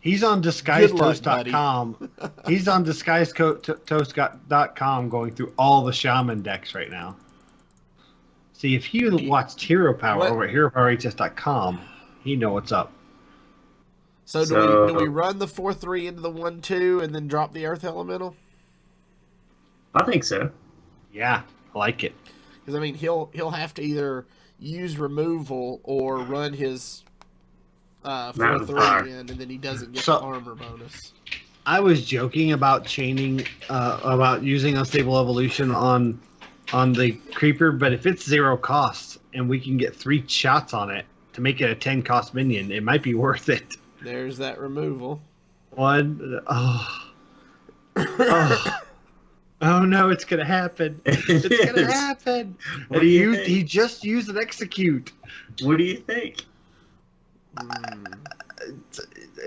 He's on Good luck, disguisetoast.com. He's on disguisetoast.com going through all the Shaman decks right now. See, if he watched Hero Power over at heropowerhs.com, he'd know what's up. So do we run the 4-3 into the 1-2 and then drop the Earth Elemental? I think so. Yeah, I like it. Because I mean, he'll have to either use removal or run his 4-3 in, and then he doesn't get the armor bonus. I was joking about chaining, about using Unstable Evolution on the Creeper, but if it's 0 cost and we can get 3 shots on it to make it a 10 cost minion, it might be worth it. There's that removal. Oh no, it's gonna happen. It's gonna happen. What do you think? He just used an execute. What do you think?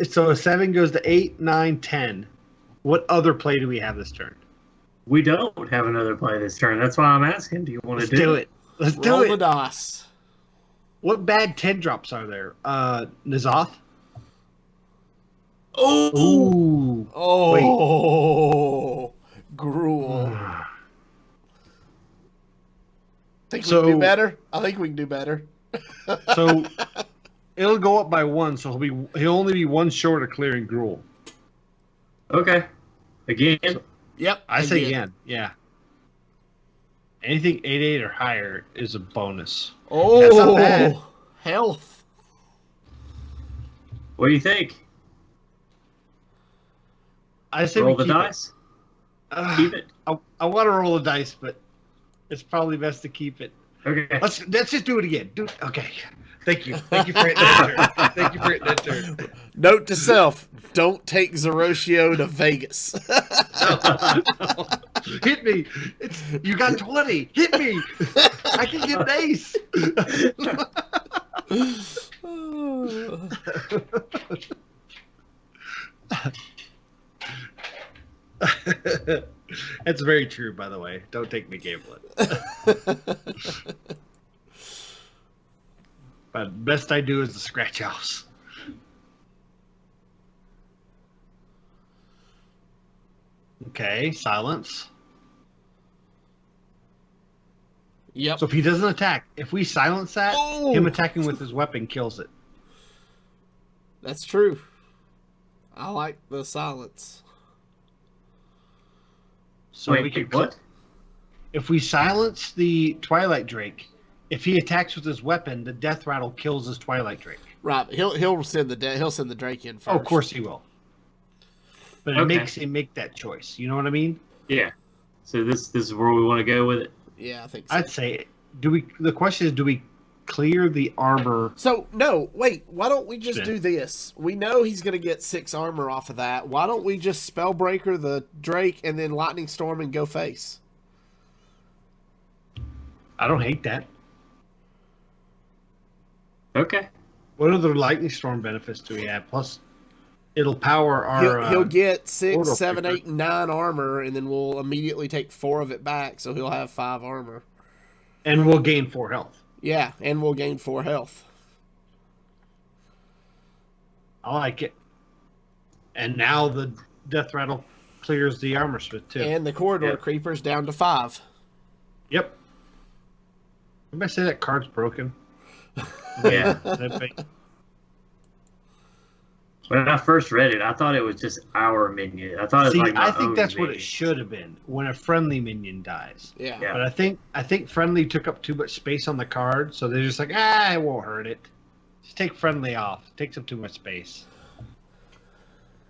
So 7 goes to 8, 9, 10. What other play do we have this turn? We don't have another play this turn. That's why I'm asking. Do you want to do it? Let's do Roll it. the dice. What bad 10 drops are there? N'Zoth? Oh! Oh! Gruel. Think we can do better? I think we can do better. So It'll go up by 1, so he'll only be 1 short of clearing Gruul. Okay. Again. Yep. I say again. Yeah. Anything 8/8 or higher is a bonus. Oh, That's not bad. Health. What do you think? I say Roll we the keep dice. It. Keep it. I want to roll the dice, but it's probably best to keep it. Okay. Let's just do it again. Okay. Thank you. Thank you for hitting that turn. Thank you for hitting that turn. Note to self: don't take Zeroshio to Vegas. No. Hit me. You got 20. Hit me. I can get an ace. That's very true, by the way. Don't take me gambling. But best I do is the scratch house. Okay, silence. Yep. So if he doesn't attack, if we silence that, him attacking with his weapon kills it. That's true. I like the silence. So Wait, we could what? If we silence the Twilight Drake, if he attacks with his weapon, the death rattle kills his Twilight Drake. Right. He'll send the Drake in first. Oh, of course he will. But it Okay. makes him make that choice. You know what I mean? Yeah. So this is where we want to go with it. Yeah, I think so. I'd say the question is, do we clear the armor? So no, wait. Why don't we just do this? We know he's going to get 6 armor off of that. Why don't we just Spellbreaker the Drake and then Lightning Storm and go face? I don't hate that. Okay. What other Lightning Storm benefits do we have? Plus, it'll power our. He'll get 6, Portal 7, Creeper. 8, 9 armor, and then we'll immediately take 4 of it back, so he'll have 5 armor. And we'll gain 4 health. Yeah, and we'll gain 4 health. I like it. And now the death rattle clears the armor smith too. And the corridor creeper's down to 5. Yep. Anybody say that card's broken? Yeah. That big- When I first read it, I thought it was just our minion. I thought it was See, like my I think own that's what minion. it should have been when a friendly minion dies. Yeah. Yeah. But I think friendly took up too much space on the card, so they're just like, it won't hurt it. Just take friendly off. It takes up too much space.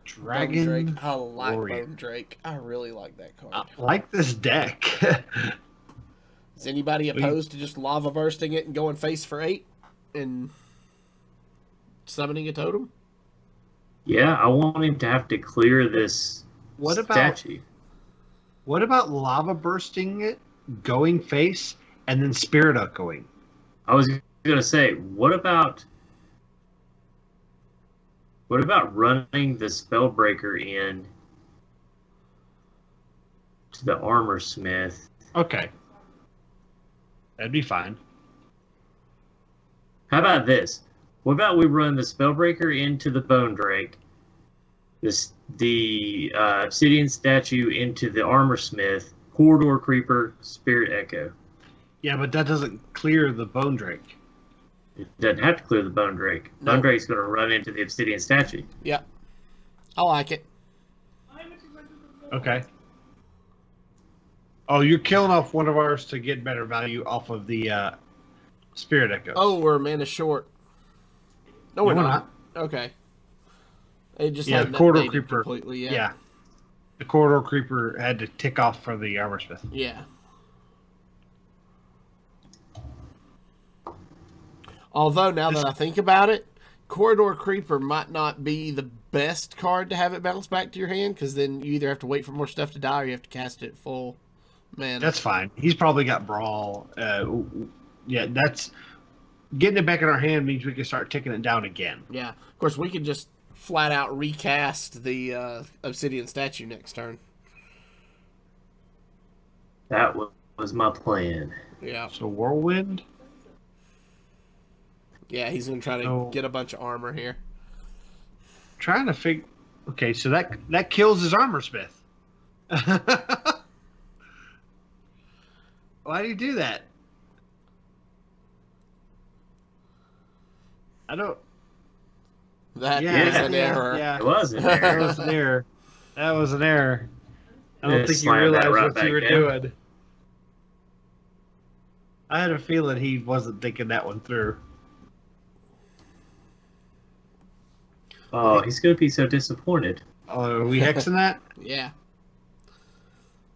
Dragon. Bone Drake. I like Warrior. Bone Drake. I really like that card. I like this deck. Is anybody opposed to just lava bursting it and going face for 8 and summoning a totem? Yeah, I want him to have to clear this What about statue. what about lava bursting it, going face, and then spirit echoing? I was gonna say, what about running the Spellbreaker in to the Armor Smith? Okay. That'd be fine. How about this? What about we run the Spellbreaker into the Bone Drake, the Obsidian Statue into the Armor Smith, Corridor Creeper, Spirit Echo. Yeah, but that doesn't clear the Bone Drake. It doesn't have to clear the Bone Drake. No. Bone Drake's going to run into the Obsidian Statue. Yeah. I like it. Okay. Oh, you're killing off one of ours to get better value off of the Spirit Echo. Oh, we're a mana short. No, we're No, we're not. Okay. It just Yeah, hadn't the Corridor updated Creeper. completely yet. Yeah. The Corridor Creeper had to tick off for the Armor Smith. Yeah. Although, now that I think about it, Corridor Creeper might not be the best card to have it bounce back to your hand, because then you either have to wait for more stuff to die or you have to cast it full mana. That's fine. He's probably got Brawl. Yeah, that's... Getting it back in our hand means we can start ticking it down again. Yeah. Of course, we can just flat out recast the Obsidian Statue next turn. That was my plan. Yeah. So Whirlwind. Yeah, he's going to try to Oh. get a bunch of armor here. Trying to figure... Okay, so that kills his Armor Smith. Why do you do that? I don't... That Yeah, is an error. Yeah, It was an that error. was an error. That was an error. I don't Just think you slam that realized right what back you were down. doing. I had a feeling he wasn't thinking that one through. Oh, he's going to be so disappointed. Oh, are we hexing that? Yeah.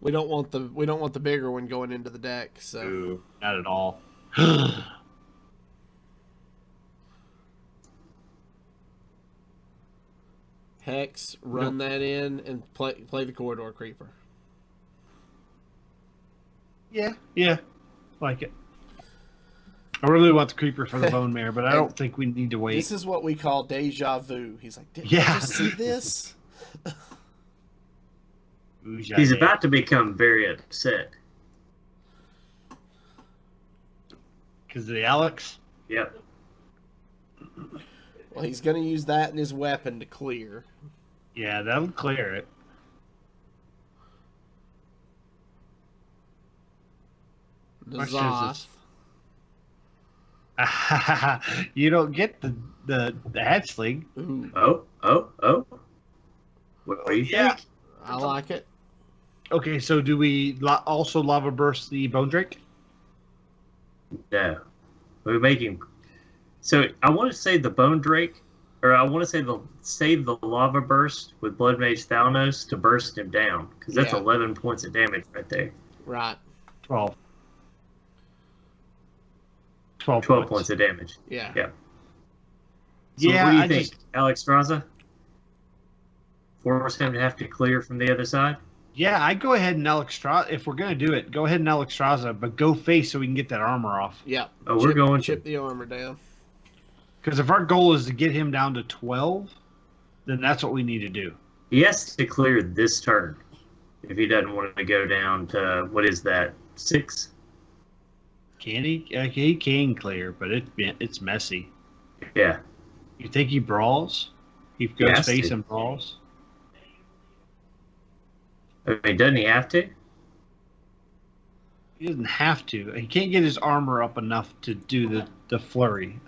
We don't want the bigger one going into the deck. So Ooh, not at all. hex, run that in, and play the corridor creeper. Yeah, like it. I really want the creeper for the bone mare, but I don't think we need to wait. This is what we call deja vu. He's like, did I Yeah. just see this? He's about to become very upset. Because of the Alex? Yep. Well, he's going to use that in his weapon to clear. Yeah, that'll clear it. Nazoth. You don't get the hatchling. Ooh, Oh. What do you think? I like it. Okay, so do we also lava burst the bone drake? No. We're making... So, I want to say the Bone Drake, or I want to say save the Lava Burst with Blood Mage Thalnos to burst him down, because that's 11 points of damage right there. Right. 12 points of damage. Yeah. So what do you think, Alex Straza? Force him to have to clear from the other side? Yeah, I'd go ahead and Alexstrasza. If we're going to do it, go ahead and Alexstrasza, but go face so we can get that armor off. Yeah. Oh, we're going chip the armor down. Because if our goal is to get him down to 12, then that's what we need to do. He has to clear this turn if he doesn't want to go down to, what is that, 6? Can he? He can clear, but it's messy. Yeah. You think he brawls? He goes has face to. and brawls? I mean, doesn't he have to? He doesn't have to. He can't get his armor up enough to do the flurry.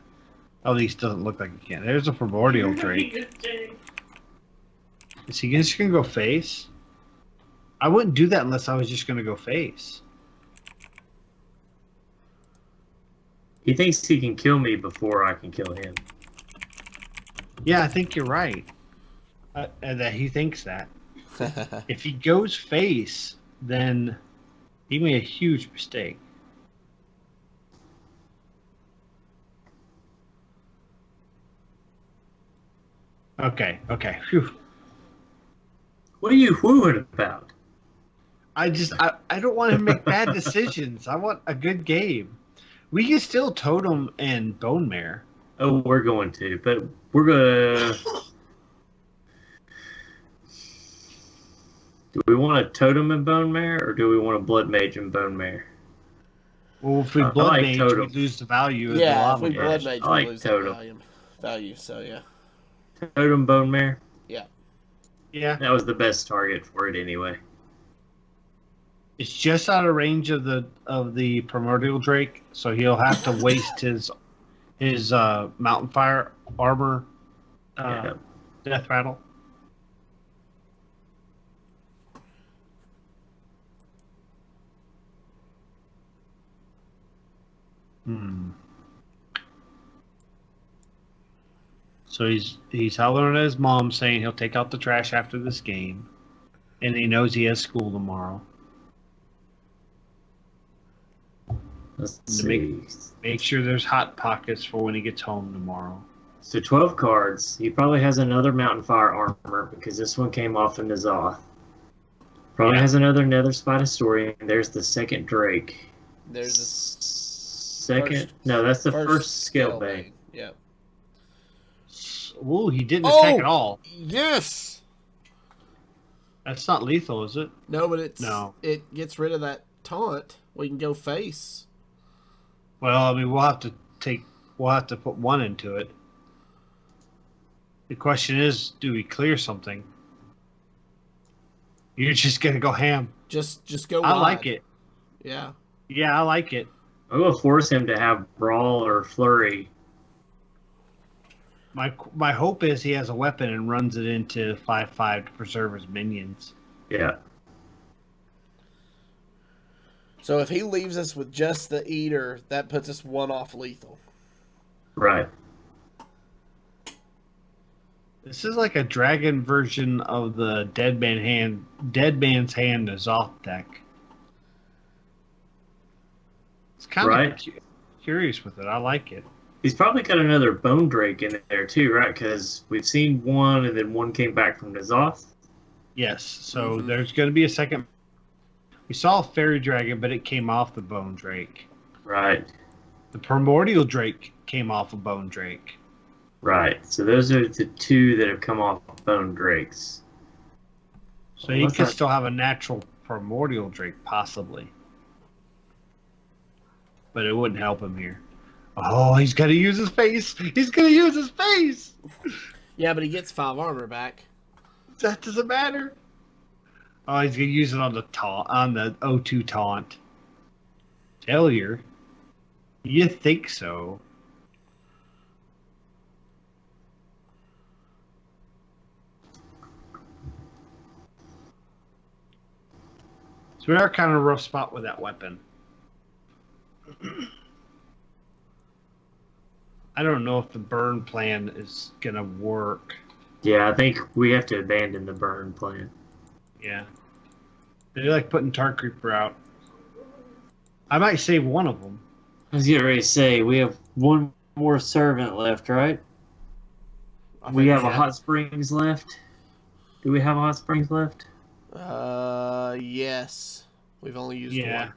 At least doesn't look like he can. There's a primordial drake. Is he just going to go face? I wouldn't do that unless I was just going to go face. He thinks he can kill me before I can kill him. Yeah, I think you're right. And that he thinks that. If he goes face, then he made a huge mistake. Okay. Phew. What are you wooing about? I don't want him to make bad decisions. I want a good game. We can still totem and bone mare. Oh, we're going to, but we're going to... Do we want a totem and bone mare, or do we want a blood mage and bone mare? Well, if we I blood like mage, totem. we lose the value of the Yeah, if lava we burst. blood mage, I like we lose that totem. value. So yeah. Totem bone mare? Yeah, That was the best target for it anyway. it's just out of range of the primordial drake, so he'll have to waste his mountain fire armor death rattle. So he's hollering at his mom, saying he'll take out the trash after this game, and he knows he has school tomorrow. Let's To see. Make sure there's hot pockets for when he gets home tomorrow. So 12 cards. He probably has another mountain fire armor because this one came off in Nazoth. Probably has another Nether Spine Historian. There's the second Drake. There's a Second? No, that's the first Scale Bane. Yep. Ooh, he didn't attack at all. Yes. That's not lethal, is it? No, but it gets rid of that taunt. We can go face. Well, I mean, we'll have to put one into it. The question is, do we clear something? You're just gonna go ham. Just go. I wide. like it. Yeah. Yeah, I like it. I'm going to force him to have Brawl or Flurry. My hope is he has a weapon and runs it into 5/5 to preserve his minions. Yeah. So if he leaves us with just the Eater, that puts us one off lethal. Right. This is like a dragon version of the Dead Man's Hand Azoth deck. It's kind Right. of curious with it. I like it. He's probably got another Bone Drake in there too, right? Because we've seen one, and then one came back from Nazoth. Yes, so there's going to be a second. We saw a Fairy Dragon, but it came off the Bone Drake. Right. The Primordial Drake came off of Bone Drake. Right. So those are the two that have come off Bone Drakes. So you could still have a natural Primordial Drake, possibly. But it wouldn't help him here. Oh, he's going to use his face. He's going to use his face. Yeah, but he gets 5 armor back. That doesn't matter. Oh, he's going to use it on the O2 taunt. Failure? You think so? So we are kind of a rough spot with that weapon. I don't know if the burn plan is going to work. Yeah, I think we have to abandon the burn plan. Yeah. They like putting Tar Creeper out. I might save one of them. I was getting ready to say, we have one more servant left, right? We have a Hot Springs left. Do we have a Hot Springs left? Yes. We've only used one.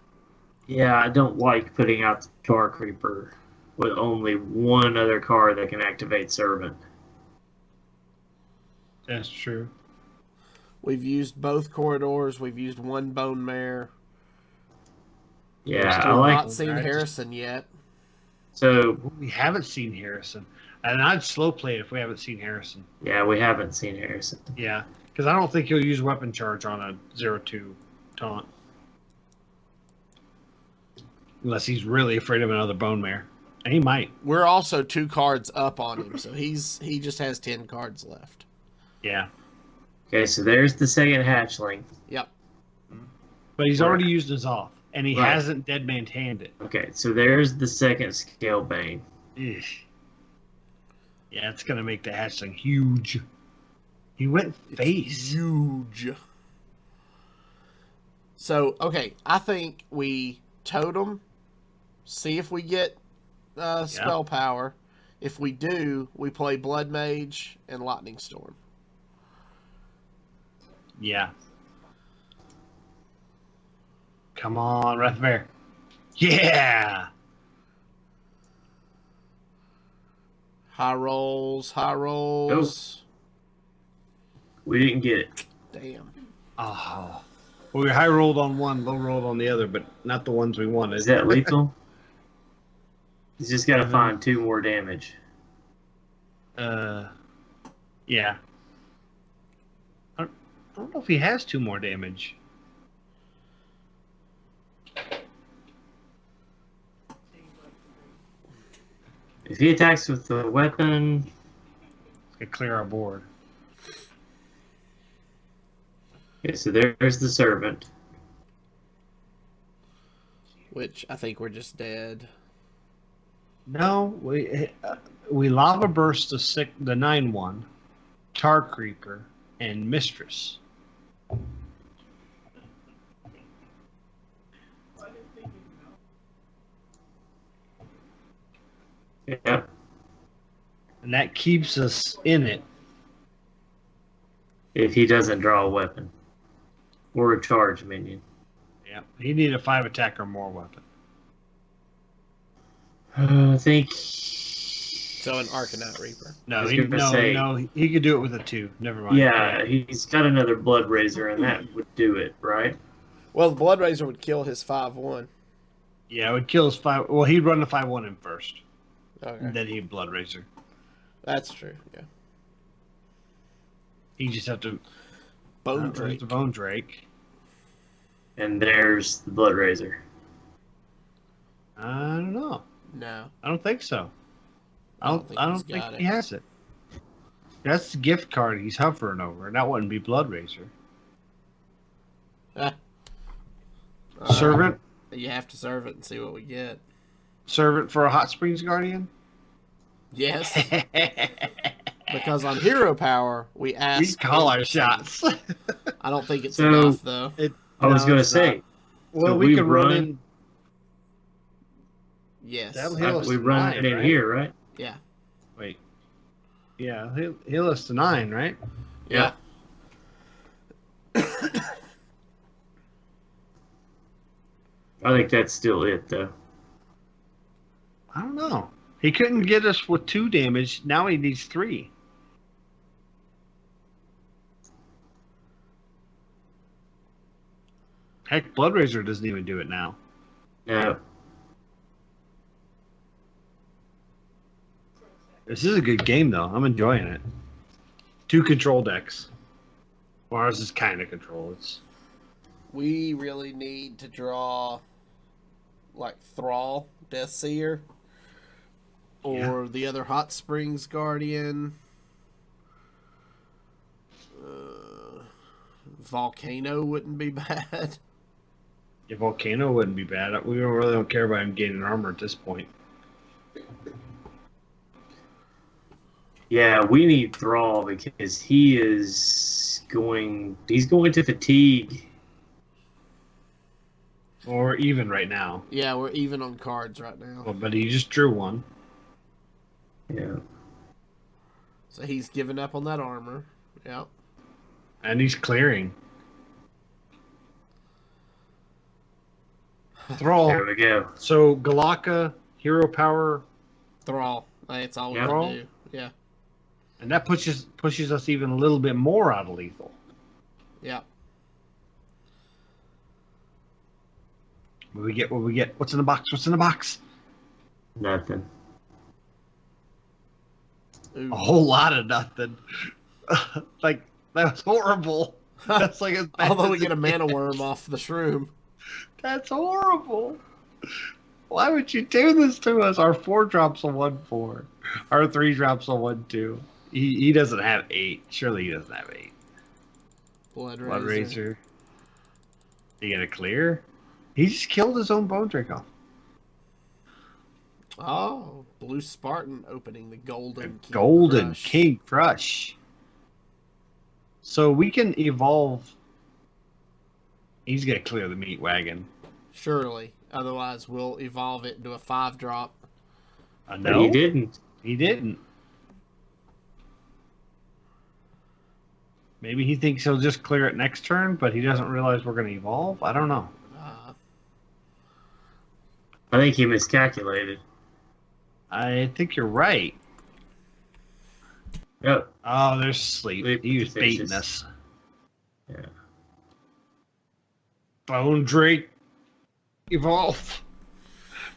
Yeah, I don't like putting out the Tar Creeper with only one other card that can activate Servant. That's true. We've used both corridors. We've used one Bone Mare. Yeah, We've I still like. not seen Harrison yet. So we haven't seen Harrison, and I'd slow play it if we haven't seen Harrison. Yeah, we haven't seen Harrison. Yeah, because I don't think he'll use weapon charge on a 0/2 taunt, unless he's really afraid of another Bone Mare, and he might. We're also 2 cards up on him, so he just has 10 cards left. Yeah. Okay, so there's the second hatchling. Yep. But he's already used his off, and he hasn't Dead Man's Hand it. Okay, so there's the second Scale Bane. Ugh. Yeah, it's gonna make the hatchling huge. He went face. Huge. So, okay, I think we totem, see if we get spell power. If we do, we play Blood Mage and Lightning Storm. Yeah. Come on, Wrath Bear. Yeah. High rolls, high rolls. We didn't get it. Damn. Oh. Well, we high rolled on one, low rolled on the other, but not the ones we wanted. Is that lethal? He's just got to find 2 more damage. Yeah. I don't know if he has 2 more damage. If he attacks with the weapon, Let's get clear our board. okay, so there's the servant. Which I think we're just dead. No, we lava burst the 9/1, Tar Creeper, and Mistress. Yeah. And that keeps us in it. If he doesn't draw a weapon. Or a charge minion. Yeah, he needed a 5 attack or more weapon. I think. So an Arcanite Reaper. No, he could do it with a 2. Never mind. Yeah, he's got another Blood Razor, and that would do it, right? Well, the Blood Razor would kill his 5/1. Yeah, it would kill his 5. Well, he'd run the 5/1 in first. Okay. And then he'd Blood Razor. That's true, yeah. He just have to Bone Drake. The Bone Drake. And there's the Blood Razor. I don't know. No. I don't think so. I don't think got he has it. That's the gift card he's hovering over. That wouldn't be Blood Razor. Servant. You have to serve it and see what we get. Servant for a Hot Springs Guardian? Yes. Because on Hero Power, we ask... We call our shots. I don't think it's enough, though. I was going to say... Well, we can run in... Yes. We run it in here, right? Yeah. Wait. Yeah, heal us to 9, right? Yeah. I think that's still it, though. I don't know. He couldn't get us with 2 damage. Now he needs 3. Heck, Blood Razor doesn't even do it now. No. This is a good game, though. I'm enjoying it. 2 control decks. Well, ours is kind of control. We really need to draw, like, Thrall, Deathseer, or the other Hot Springs Guardian. Volcano wouldn't be bad. Yeah, Volcano wouldn't be bad. We really don't care about him gaining armor at this point. Yeah, we need Thrall because he's going to fatigue. Well, we're even right now. Yeah, we're even on cards right now. Well, but he just drew 1. Yeah. So he's giving up on that armor. Yep. And he's clearing. Thrall. There we go. So Galaka, Hero Power, Thrall. That's all we Yeah. can do. Yeah. and that pushes us even a little bit more out of lethal. Yeah. What we get? What we get? What's in the box? What's in the box? Nothing. Ooh. A whole lot of nothing. Like, that was horrible. That's like as bad Although we as get a it mana gets. worm off the shroom. That's horrible. Why would you do this to us? Our 4 drops on 1/4. Our 3 drops on 1/2. He doesn't have 8. Surely he doesn't have 8. Blood Blood Razor. Razor. You got a clear? He just killed his own Bone Draco. Oh, Blue Spartan opening the Golden King Golden Crush. King Crush. So we can evolve. He's going to clear the meat wagon. Surely. Otherwise, we'll evolve it into a 5-drop. But No, he didn't. he didn't. Maybe he thinks he'll just clear it next turn, but he doesn't realize we're going to evolve. I don't know. I think he miscalculated. I think you're right. Yep. Oh, there's sleep. Sleep He was baiting faces. us. Yeah. Bone Drake. Evolve.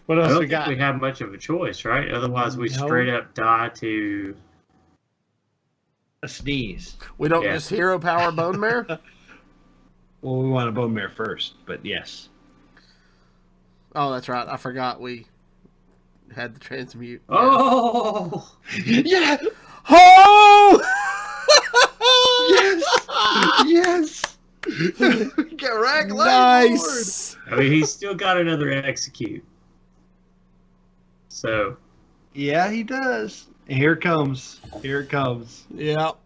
What I else don't we think got? we have much of a choice, right? Otherwise, we No. straight up die to. A sneeze. We don't Yeah. just Hero Power Bone Mare? Well, we want a bone mare first, but yes. Oh, that's right. I forgot we had the transmute. Oh! Yeah! Oh! Yes! Get ragged, Nice! I mean, he's still got another execute. So. Yeah, he does. Here it comes. Here it comes. Yep.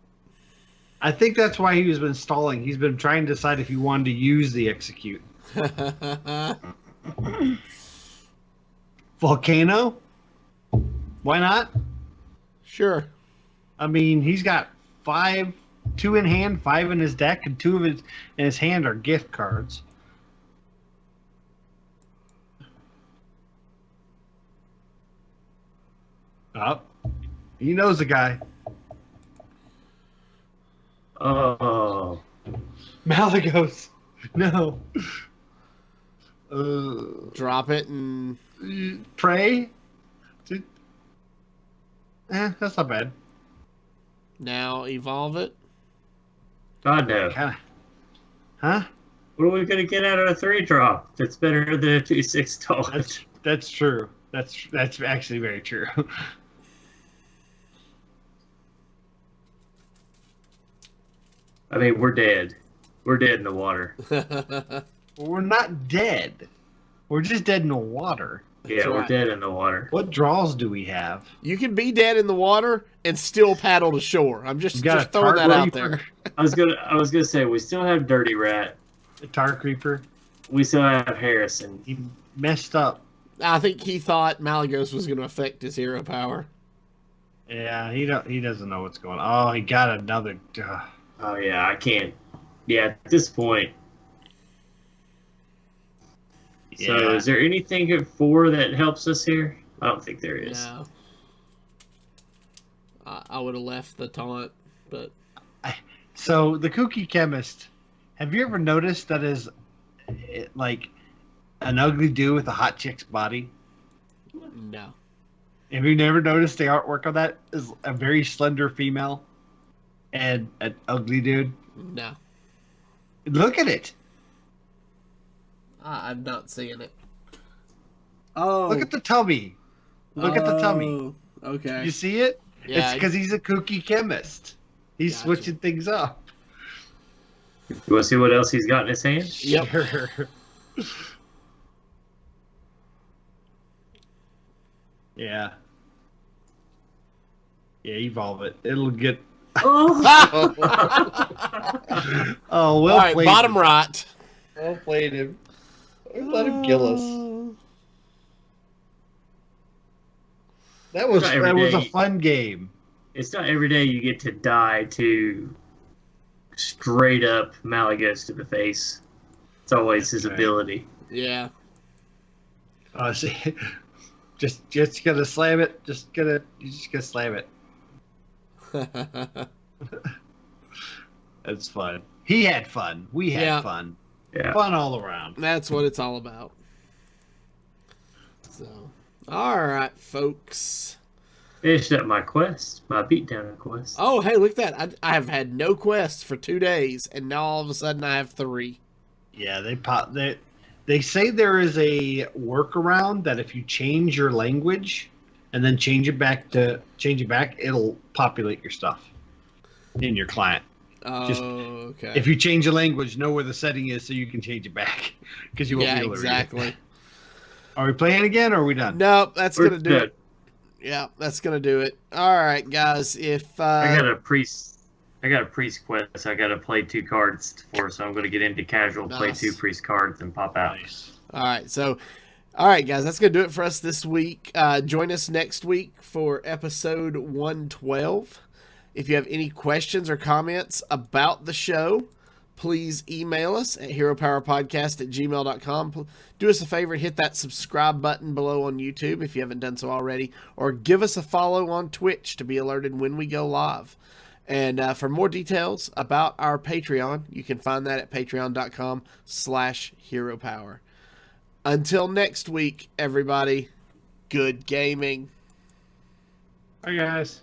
I think that's why he was been stalling. He's been trying to decide if he wanted to use the execute. Volcano? Why not? Sure. I mean, he's got 5, 2 in hand, 5 in his deck, and 2 of his in his hand are gift cards. Oh, he knows the guy. Oh. Malagos. No. Drop it and... Pray? That's not bad. Now evolve it. God no. Kinda. Huh? What are we going to get out of a 3-drop that's better than a 2/6 dodge? That's true. That's actually very true. I mean, we're dead. We're dead in the water. We're not dead. We're just dead in the water. Yeah, we're right. dead in the water. What draws do we have? You can be dead in the water and still paddle to shore. I'm just We got a throwing that tar out creeper. there. I was gonna say we still have Dirty Rat. A tar creeper. We still have Harrison. He messed up. I think he thought Malagos was going to affect his hero power. Yeah, he doesn't know what's going on. Oh, he got another. Oh yeah, I can't. Yeah, at this point. So, Yeah. is there anything at 4 that helps us here? I don't think there is. No. I would have left the taunt, but So the kooky chemist. Have you ever noticed that is like an ugly dude with a hot chick's body? no. Have you never noticed the artwork on that is a very slender female and an ugly dude? No. Look at it. I'm not seeing it. Oh. Look at the tummy. Look at the tummy. Okay. You see it? Yeah, It's because he's a kooky chemist. He's Gotcha. switching things up. You want to see what else he's got in his hand? Yep. Sure. Yeah. Yeah, evolve it. It'll get. Oh, Oh, well All right, played. bottom right. Well played him. Let him kill us. That was Not every a day. fun game. it's not every day you get to die to straight up Malagos to the face. It's always his Right. ability. Yeah. See, just gonna slam it. You just gonna slam it. That's fun. He had fun. We had Yeah. fun. Yeah. Fun all around. That's what it's all about. So, all right, folks. Finished up my quest, my beatdown quest. Oh, hey, look at that. I have had no quests for 2 days, and now all of a sudden I have 3. Yeah, they say there is a workaround that if you change your language and then change it back, it'll populate your stuff in your client. Oh, Just- okay. If you change the language, know where the setting is so you can change it back because you won't Yeah, be able to read it. exactly. Are we playing again or are we done? Nope, that's We're going to do good. it. Yeah, that's going to do it. All right, guys. If I got a priest quest. I got to play 2 cards for, so I'm going to get into casual, play Nice. 2 priest cards, and pop out. Nice. All right, so, all right, guys, that's going to do it for us this week. Join us next week for episode 112. If you have any questions or comments about the show, please email us at heropowerpodcast@gmail.com. Do us a favor and hit that subscribe button below on YouTube if you haven't done so already, or give us a follow on Twitch to be alerted when we go live. And for more details about our Patreon, you can find that at patreon.com/heropower. Until next week, everybody, good gaming. Bye, guys.